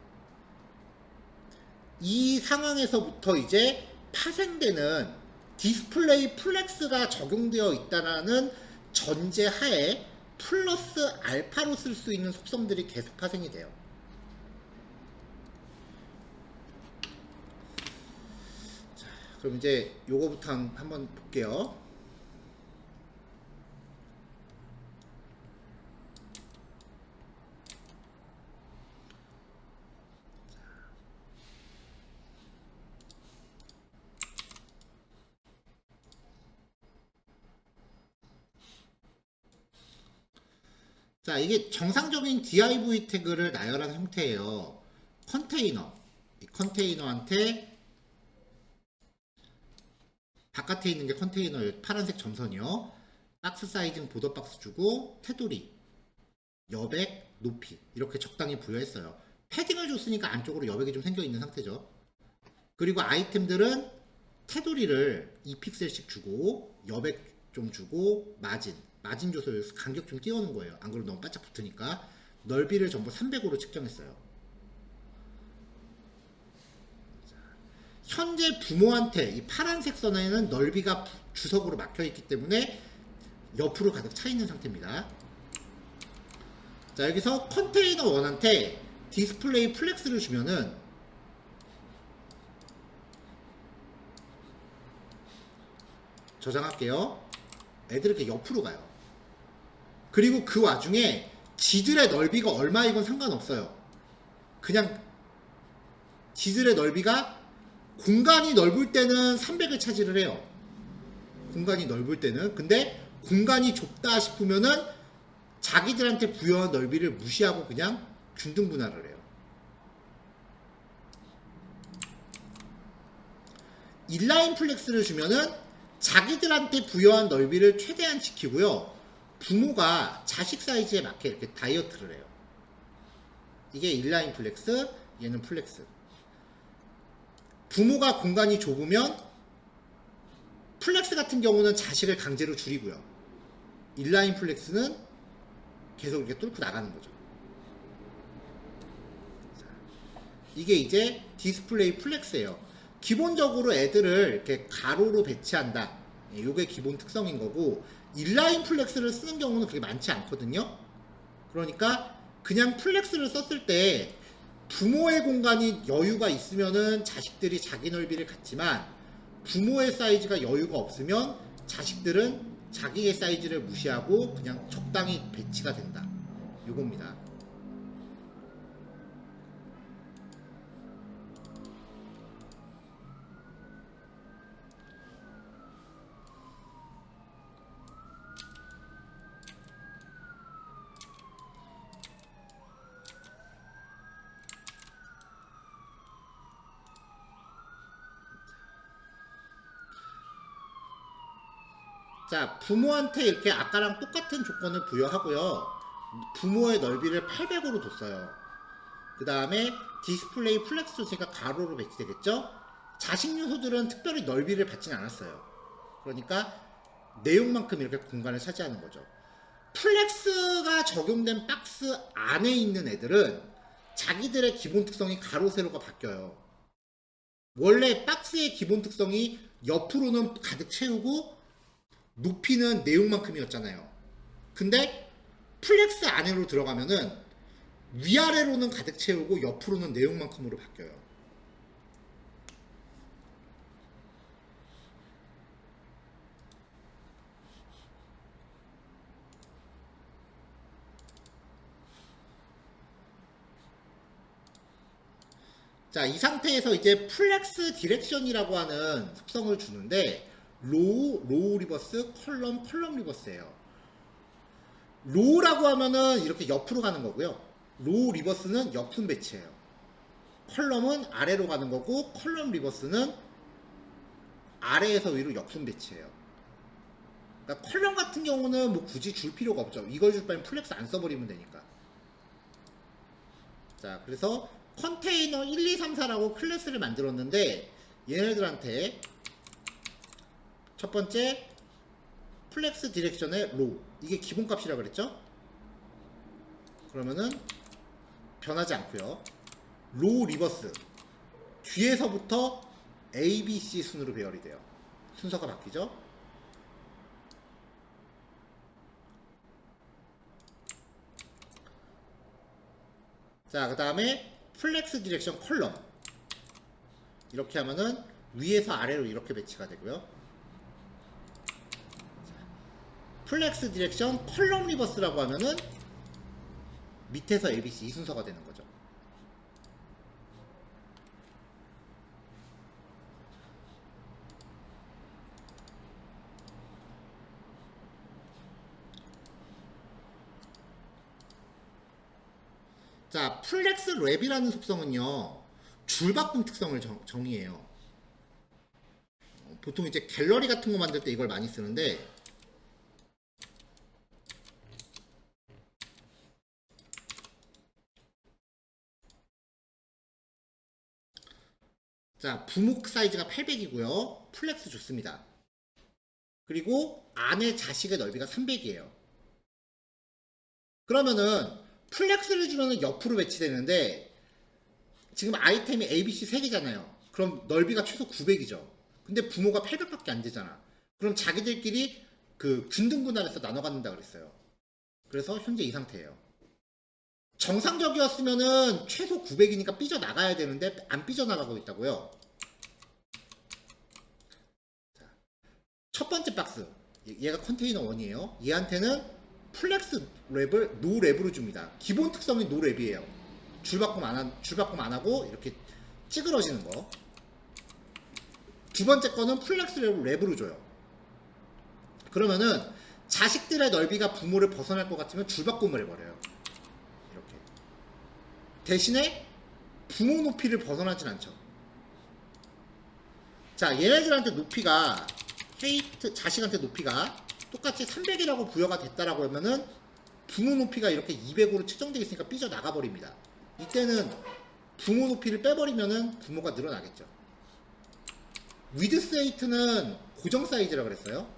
이 상황에서부터 이제 파생되는 디스플레이 플렉스가 적용되어 있다는 전제 하에 플러스 알파로 쓸 수 있는 속성들이 계속 파생이 돼요. 자, 그럼 이제 요거부터 한번 볼게요. 자, 이게 정상적인 div 태그를 나열한 형태예요. 컨테이너. 이 컨테이너한테 바깥에 있는 게 컨테이너예요. 파란색 점선이요. 박스 사이징 보더 박스 주고 테두리, 여백, 높이 이렇게 적당히 부여했어요. 패딩을 줬으니까 안쪽으로 여백이 좀 생겨 있는 상태죠. 그리고 아이템들은 테두리를 2픽셀씩 주고 여백 좀 주고 마진 줘서 간격 좀 띄워놓은 거예요. 안 그러면 너무 바짝 붙으니까. 넓이를 전부 300으로 측정했어요. 현재 부모한테 이 파란색 선에는 넓이가 주석으로 막혀 있기 때문에 옆으로 가득 차 있는 상태입니다. 자, 여기서 컨테이너 1한테 디스플레이 플렉스를 주면은 저장할게요. 애들이 이렇게 옆으로 가요. 그리고 그 와중에 지들의 넓이가 얼마이건 상관없어요. 그냥 지들의 넓이가 공간이 넓을 때는 300을 차지를 해요. 공간이 넓을 때는. 근데 공간이 좁다 싶으면은 자기들한테 부여한 넓이를 무시하고 그냥 균등 분할을 해요. 인라인 플렉스를 주면은 자기들한테 부여한 넓이를 최대한 지키고요. 부모가 자식 사이즈에 맞게 이렇게 다이어트를 해요. 이게 인라인 플렉스, 얘는 플렉스. 부모가 공간이 좁으면 플렉스 같은 경우는 자식을 강제로 줄이고요. 인라인 플렉스는 계속 이렇게 뚫고 나가는 거죠. 자, 이게 이제 디스플레이 플렉스예요. 기본적으로 애들을 이렇게 가로로 배치한다. 이게 기본 특성인 거고, 인라인 플렉스를 쓰는 경우는 그렇게 많지 않거든요. 그러니까 그냥 플렉스를 썼을 때 부모의 공간이 여유가 있으면은 자식들이 자기 넓이를 갖지만 부모의 사이즈가 여유가 없으면 자식들은 자기의 사이즈를 무시하고 그냥 적당히 배치가 된다. 요겁니다. 자, 부모한테 이렇게 아까랑 똑같은 조건을 부여하고요. 부모의 넓이를 800으로 뒀어요. 그 다음에 디스플레이 플렉스 조세가 가로로 배치되겠죠? 자식 요소들은 특별히 넓이를 받진 않았어요. 그러니까 내용만큼 이렇게 공간을 차지하는 거죠. 플렉스가 적용된 박스 안에 있는 애들은 자기들의 기본 특성이 가로, 세로가 바뀌어요. 원래 박스의 기본 특성이 옆으로는 가득 채우고 높이는 내용만큼이었잖아요. 근데 플렉스 안으로 들어가면은 위아래로는 가득 채우고 옆으로는 내용만큼으로 바뀌어요. 자, 이 상태에서 이제 플렉스 디렉션이라고 하는 속성을 주는데 로우 리버스, 컬럼 리버스예요. 로우라고 하면은 이렇게 옆으로 가는 거고요. 로우 리버스는 옆순 배치예요. 컬럼은 아래로 가는 거고 컬럼 리버스는 아래에서 위로 옆순 배치예요. 그러니까 컬럼 같은 경우는 뭐 굳이 줄 필요가 없죠. 이걸 줄 바엔 플렉스 안 써버리면 되니까. 자, 그래서 컨테이너 1, 2, 3, 4라고 클래스를 만들었는데 얘네들한테 첫 번째 플렉스 디렉션의 로, 이게 기본값이라 그랬죠? 그러면은 변하지 않고요. 로 리버스, 뒤에서부터 A, B, C 순으로 배열이 돼요. 순서가 바뀌죠? 자, 그 다음에 플렉스 디렉션 컬럼, 이렇게 하면은 위에서 아래로 이렇게 배치가 되고요. 플렉스 디렉션 컬럼 리버스라고 하면은 밑에서 ABC 이 순서가 되는 거죠. 자, 플렉스 랩이라는 속성은요, 줄바꿈 특성을 정의해요. 보통 이제 갤러리 같은 거 만들 때 이걸 많이 쓰는데, 자, 부목 사이즈가 800이고요. 플렉스 좋습니다. 그리고 안에 자식의 넓이가 300이에요. 그러면은 플렉스를 주면은 옆으로 배치되는데 지금 아이템이 ABC 3개잖아요. 그럼 넓이가 최소 900이죠. 근데 부모가 800밖에 안 되잖아. 그럼 자기들끼리 그 균등 분할해서 나눠 갖는다 그랬어요. 그래서 현재 이 상태예요. 정상적이었으면은 최소 900이니까 삐져나가야 되는데 안 삐져나가고 있다고요. 자, 첫 번째 박스, 얘가 컨테이너 1이에요. 얘한테는 플렉스 랩을 노 랩으로 줍니다. 기본 특성이 노 랩이에요. 줄바꿈 안 하고 이렇게 찌그러지는 거. 두 번째 거는 플렉스 랩으로 줘요. 그러면은 자식들의 넓이가 부모를 벗어날 것 같으면 줄바꿈을 해버려요. 이렇게. 대신에 부모 높이를 벗어나진 않죠. 자, 얘네들한테 높이가 자식한테 높이가 똑같이 300이라고 부여가 됐다라고 하면은 부모 높이가 이렇게 200으로 측정되어 있으니까 삐져나가 버립니다. 이때는 부모 높이를 빼버리면은 부모가 늘어나겠죠. 위드스 8는 고정 사이즈라 그랬어요.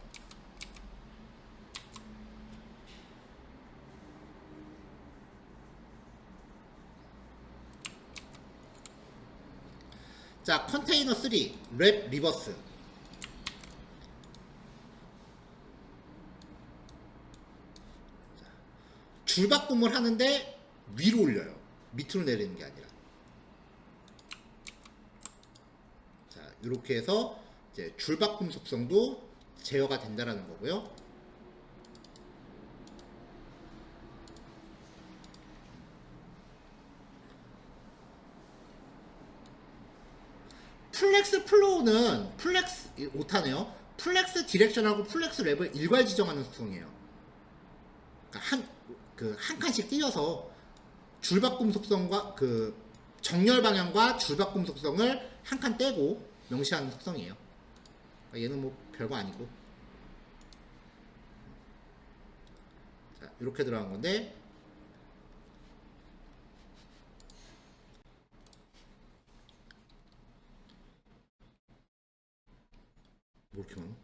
자, 컨테이너 3 랩 리버스. 줄바꿈을 하는데 위로 올려요. 밑으로 내리는 게 아니라. 자, 이렇게 해서 이제 줄바꿈 속성도 제어가 된다라는 거고요. 플렉스 플로우는 플렉스 오타네요. 플렉스 디렉션하고 플렉스 랩을 일괄 지정하는 속성이에요. 그러니까 한 칸씩 띄어서 줄바꿈 속성과 그 정렬 방향과 줄바꿈 속성을 한 칸 떼고 명시하는 속성이에요. 그러니까 얘는 뭐 별거 아니고. 자, 이렇게 들어간 건데, 뭐 이렇게 많아?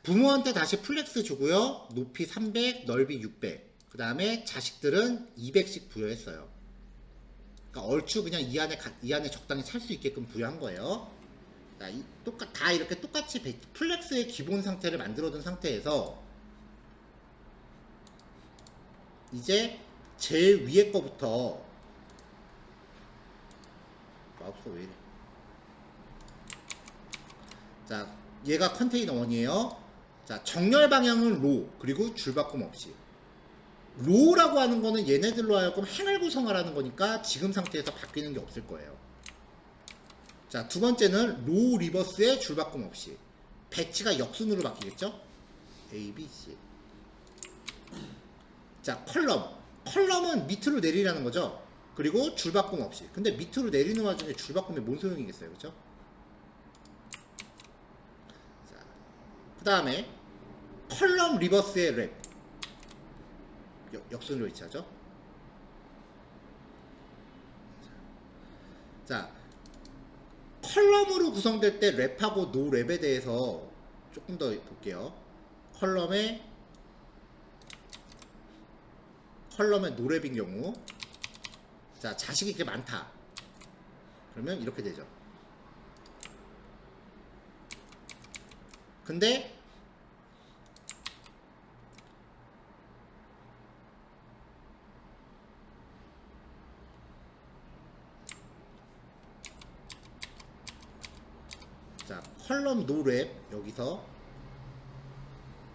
부모한테 다시 플렉스 주고요. 높이 300, 넓이 600. 그 다음에 자식들은 200씩 부여했어요. 그러니까 얼추 그냥 이 안에 적당히 찰 수 있게끔 부여한 거예요. 자, 다 이렇게 똑같이 플렉스의 기본 상태를 만들어둔 상태에서 이제 제일 위에 거부터 마우스가 왜 이래? 자, 얘가 컨테이너 1이에요. 자, 정렬 방향은 로, 그리고 줄바꿈 없이. 로라고 하는 거는 얘네들로 하여금 행을 구성하라는 거니까 지금 상태에서 바뀌는 게 없을 거예요. 자, 두 번째는 로 리버스에 줄바꿈 없이. 배치가 역순으로 바뀌겠죠? A, B, C. 자, 컬럼은 밑으로 내리라는 거죠. 그리고 줄바꿈 없이. 근데 밑으로 내리는 와중에 줄바꿈이 뭔 소용이겠어요, 그죠? 자, 그 다음에 컬럼 리버스의 랩. 역순으로 위치하죠. 자, 컬럼으로 구성될 때 랩하고 노 랩에 대해서 조금 더 볼게요. 컬럼의 노랩인 경우, 자, 자식이 이렇게 많다. 그러면 이렇게 되죠. 근데 자, 컬럼 노랩, 여기서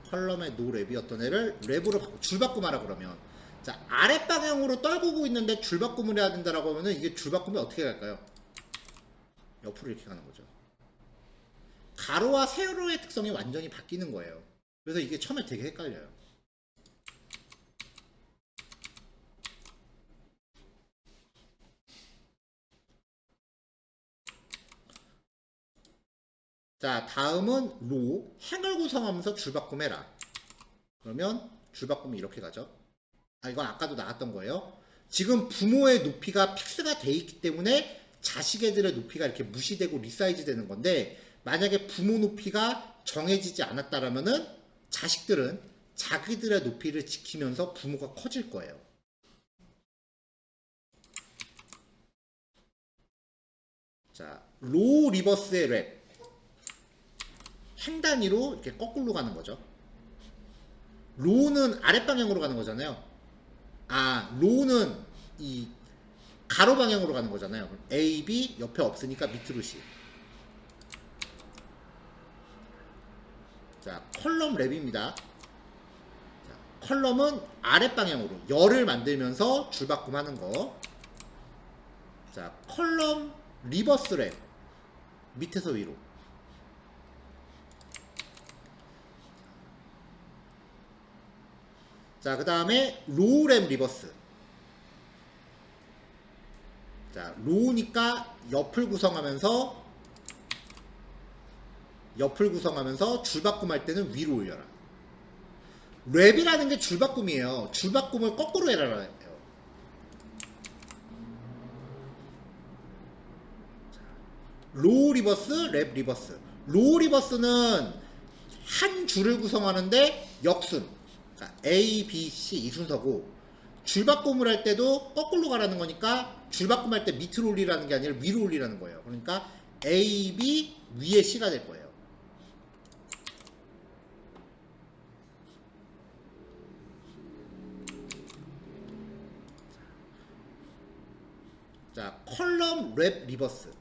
컬럼의 노랩이었던 애를 랩으로 바꾸, 줄바꿈하라 그러면, 자, 아랫방향으로 떨구고 있는데 줄바꿈을 해야 된다라고 하면은 이게 줄바꿈이 어떻게 갈까요? 옆으로 이렇게 가는 거죠. 가로와 세로의 특성이 완전히 바뀌는 거예요. 그래서 이게 처음에 되게 헷갈려요. 자, 다음은 로, 행을 구성하면서 줄바꿈해라. 그러면 줄바꿈이 이렇게 가죠. 아, 이건 아까도 나왔던 거예요. 지금 부모의 높이가 픽스가 돼 있기 때문에 자식애들의 높이가 이렇게 무시되고 리사이즈 되는 건데, 만약에 부모 높이가 정해지지 않았다라면은 자식들은 자기들의 높이를 지키면서 부모가 커질 거예요. 자, 로 리버스의 랩. 행 단위로 이렇게 거꾸로 가는 거죠. 로는 아랫방향으로 가는 거잖아요. 아, 로는 이 가로 방향으로 가는 거잖아요. A, B 옆에 없으니까 밑으로 C. 자, 컬럼 랩입니다. 자, 컬럼은 아랫방향으로 열을 만들면서 줄바꿈 하는 거. 자, 컬럼 리버스 랩. 밑에서 위로. 자, 그 다음에 로우 랩 리버스. 자, 로우니까 옆을 구성하면서 줄바꿈 할 때는 위로 올려라. 랩이라는 게 줄바꿈이에요. 줄바꿈을 거꾸로 해라. 로우 리버스, 랩 리버스. 로우 리버스는 한 줄을 구성하는데 역순. 그러니까 A, B, C 이 순서고, 줄바꿈을 할 때도 거꾸로 가라는 거니까 줄바꿈 할 때 밑으로 올리라는 게 아니라 위로 올리라는 거예요. 그러니까 A, B 위에 C가 될 거예요. 자, 컬럼, 랩, 리버스.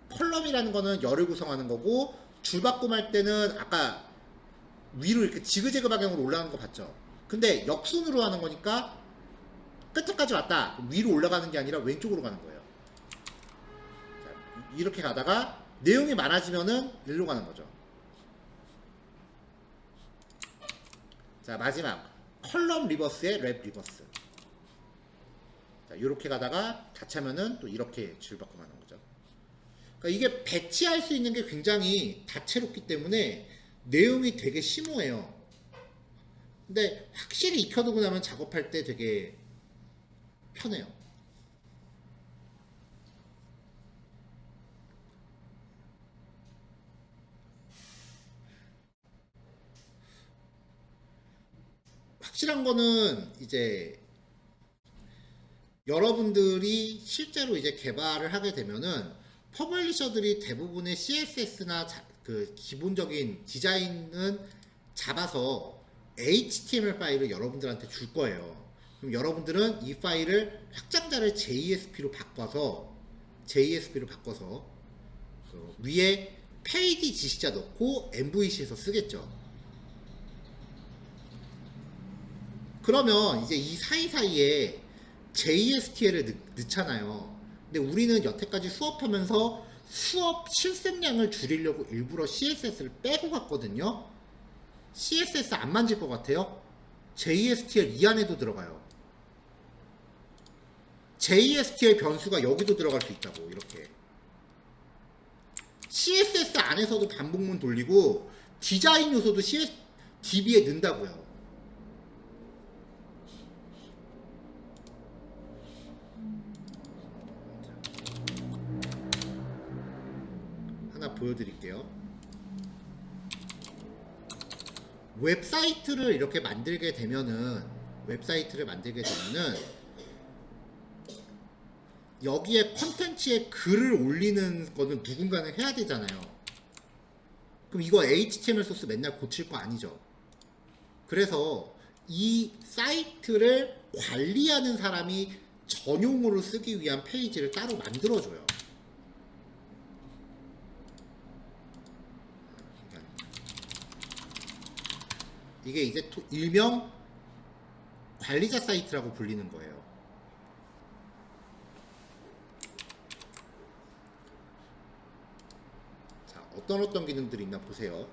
컬럼이라는 거는 열을 구성하는 거고, 줄바꿈 할 때는 아까 위로 이렇게 지그재그 방향으로 올라가는 거 봤죠? 근데 역순으로 하는 거니까 끝에까지 왔다. 위로 올라가는 게 아니라 왼쪽으로 가는 거예요. 자, 이렇게 가다가 내용이 많아지면은 일로 가는 거죠. 자, 마지막 컬럼 리버스의 랩 리버스. 자, 이렇게 가다가 다 차면은 또 이렇게 줄바꿈하는 거죠. 그러니까 이게 배치할 수 있는 게 굉장히 다채롭기 때문에 내용이 되게 심오해요. 근데 확실히 익혀두고 나면 작업할 때 되게 편해요. 확실한 거는 이제 여러분들이 실제로 이제 개발을 하게 되면은 퍼블리셔들이 대부분의 CSS나 그 기본적인 디자인은 잡아서 HTML 파일을 여러분들한테 줄 거예요. 그럼 여러분들은 이 파일을 확장자를 JSP로 바꿔서 그 위에 페이지 지시자 넣고 MVC에서 쓰겠죠. 그러면 이제 이 사이사이에 JSTL을 넣잖아요. 근데 우리는 여태까지 수업하면서 수업 실습량을 줄이려고 일부러 CSS를 빼고 갔거든요. CSS 안 만질 것 같아요? JSTL 이 안에도 들어가요. JSTL 변수가 여기도 들어갈 수 있다고. 이렇게 CSS 안에서도 반복문 돌리고 디자인 요소도 DB에 넣는다고요. 하나 보여드릴게요. 웹사이트를 이렇게 만들게 되면은 여기에 컨텐츠에 글을 올리는 거는 누군가는 해야 되잖아요. 그럼 이거 HTML 소스 맨날 고칠 거 아니죠. 그래서 이 사이트를 관리하는 사람이 전용으로 쓰기 위한 페이지를 따로 만들어줘요. 이게 이제 일명 관리자 사이트라고 불리는 거예요. 자, 어떤 기능들이 있나 보세요.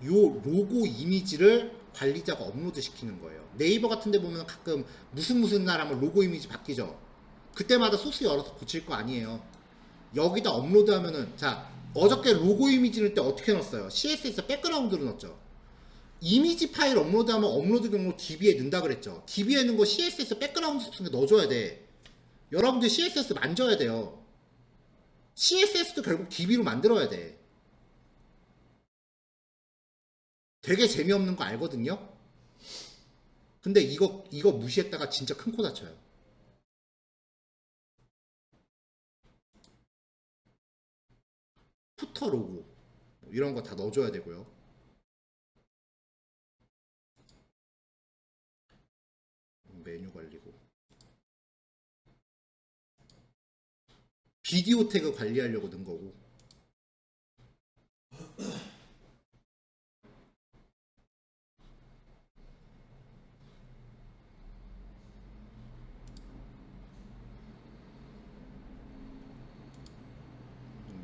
요 로고 이미지를 관리자가 업로드 시키는 거예요. 네이버 같은 데 보면 가끔 무슨 날 하면 로고 이미지 바뀌죠. 그때마다 소스 열어서 고칠 거 아니에요. 여기다 업로드 하면은, 자, 어저께 로고 이미지 넣을 때 어떻게 넣었어요? CSS 백그라운드로 넣었죠. 이미지 파일 업로드하면 업로드 경로 DB에 넣는다 그랬죠. DB에 넣은 거 CSS 백그라운드 같은 게 넣어줘야 돼. 여러분들 CSS 만져야 돼요. CSS도 결국 DB로 만들어야 돼. 되게 재미없는 거 알거든요? 근데 이거 무시했다가 진짜 큰 코 다쳐요. 푸터 로고 이런 거 다 넣어줘야 되고요. 메뉴 관리고 비디오 태그 관리하려고 넣은 거고.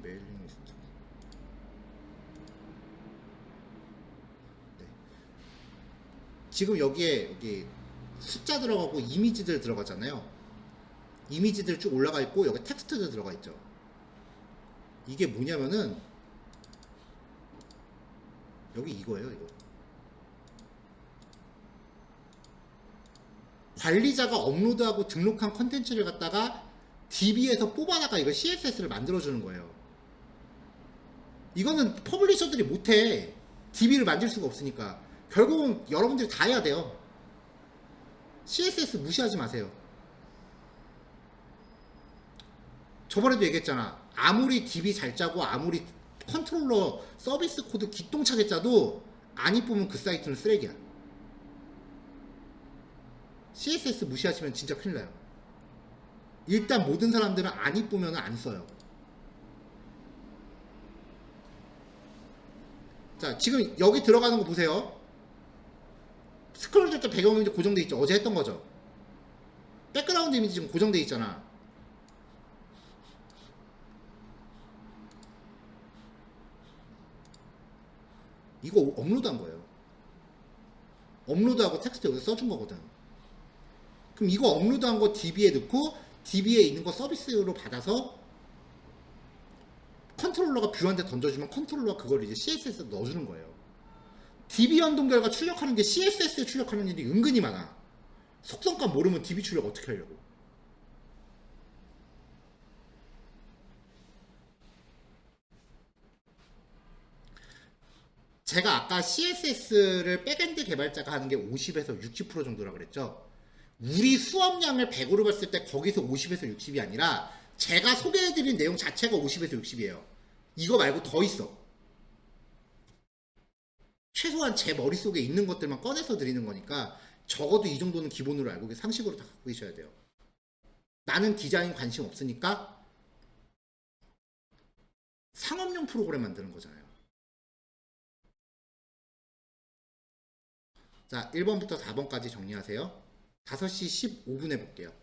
메일링 리스트. 네. 지금 여기 숫자 들어가고 이미지들 들어가잖아요. 이미지들 쭉 올라가 있고 여기 텍스트도 들어가 있죠. 이게 뭐냐면은 여기 이거예요. 이거 관리자가 업로드하고 등록한 컨텐츠를 갖다가 DB에서 뽑아다가 이거 CSS를 만들어주는 거예요. 이거는 퍼블리셔들이 못해. DB를 만들 수가 없으니까. 결국은 여러분들이 다 해야 돼요. CSS 무시하지 마세요. 저번에도 얘기했잖아. 아무리 DB 잘 짜고 아무리 컨트롤러 서비스 코드 기똥차게 짜도 안 이쁘면 그 사이트는 쓰레기야. CSS 무시하시면 진짜 큰일 나요. 일단 모든 사람들은 안 이쁘면 안 써요. 자, 지금 여기 들어가는 거 보세요. 스크롤 될 때 배경 이미지 고정돼 있죠. 어제 했던 거죠. 백그라운드 이미지 지금 고정돼 있잖아. 이거 업로드한 거예요. 업로드하고 텍스트 여기서 써준 거거든. 그럼 이거 업로드한 거 DB에 넣고 DB에 있는 거 서비스로 받아서 컨트롤러가 뷰한테 던져주면 컨트롤러가 그걸 이제 CSS에 넣어주는 거예요. DB 연동 결과 출력하는 게 CSS에 출력하는 일이 은근히 많아. 속성값 모르면 DB 출력 어떻게 하려고. 제가 아까 CSS를 백엔드 개발자가 하는 게 50에서 60% 정도라 그랬죠. 우리 수업량을 100으로 봤을 때 거기서 50에서 60이 아니라 제가 소개해드린 내용 자체가 50에서 60이에요. 이거 말고 더 있어. 최소한 제 머릿속에 있는 것들만 꺼내서 드리는 거니까 적어도 이 정도는 기본으로 알고 상식으로 다 갖고 계셔야 돼요. 나는 디자인 관심 없으니까 상업용 프로그램 만드는 거잖아요. 자, 1번부터 4번까지 정리하세요. 5시 15분에 볼게요.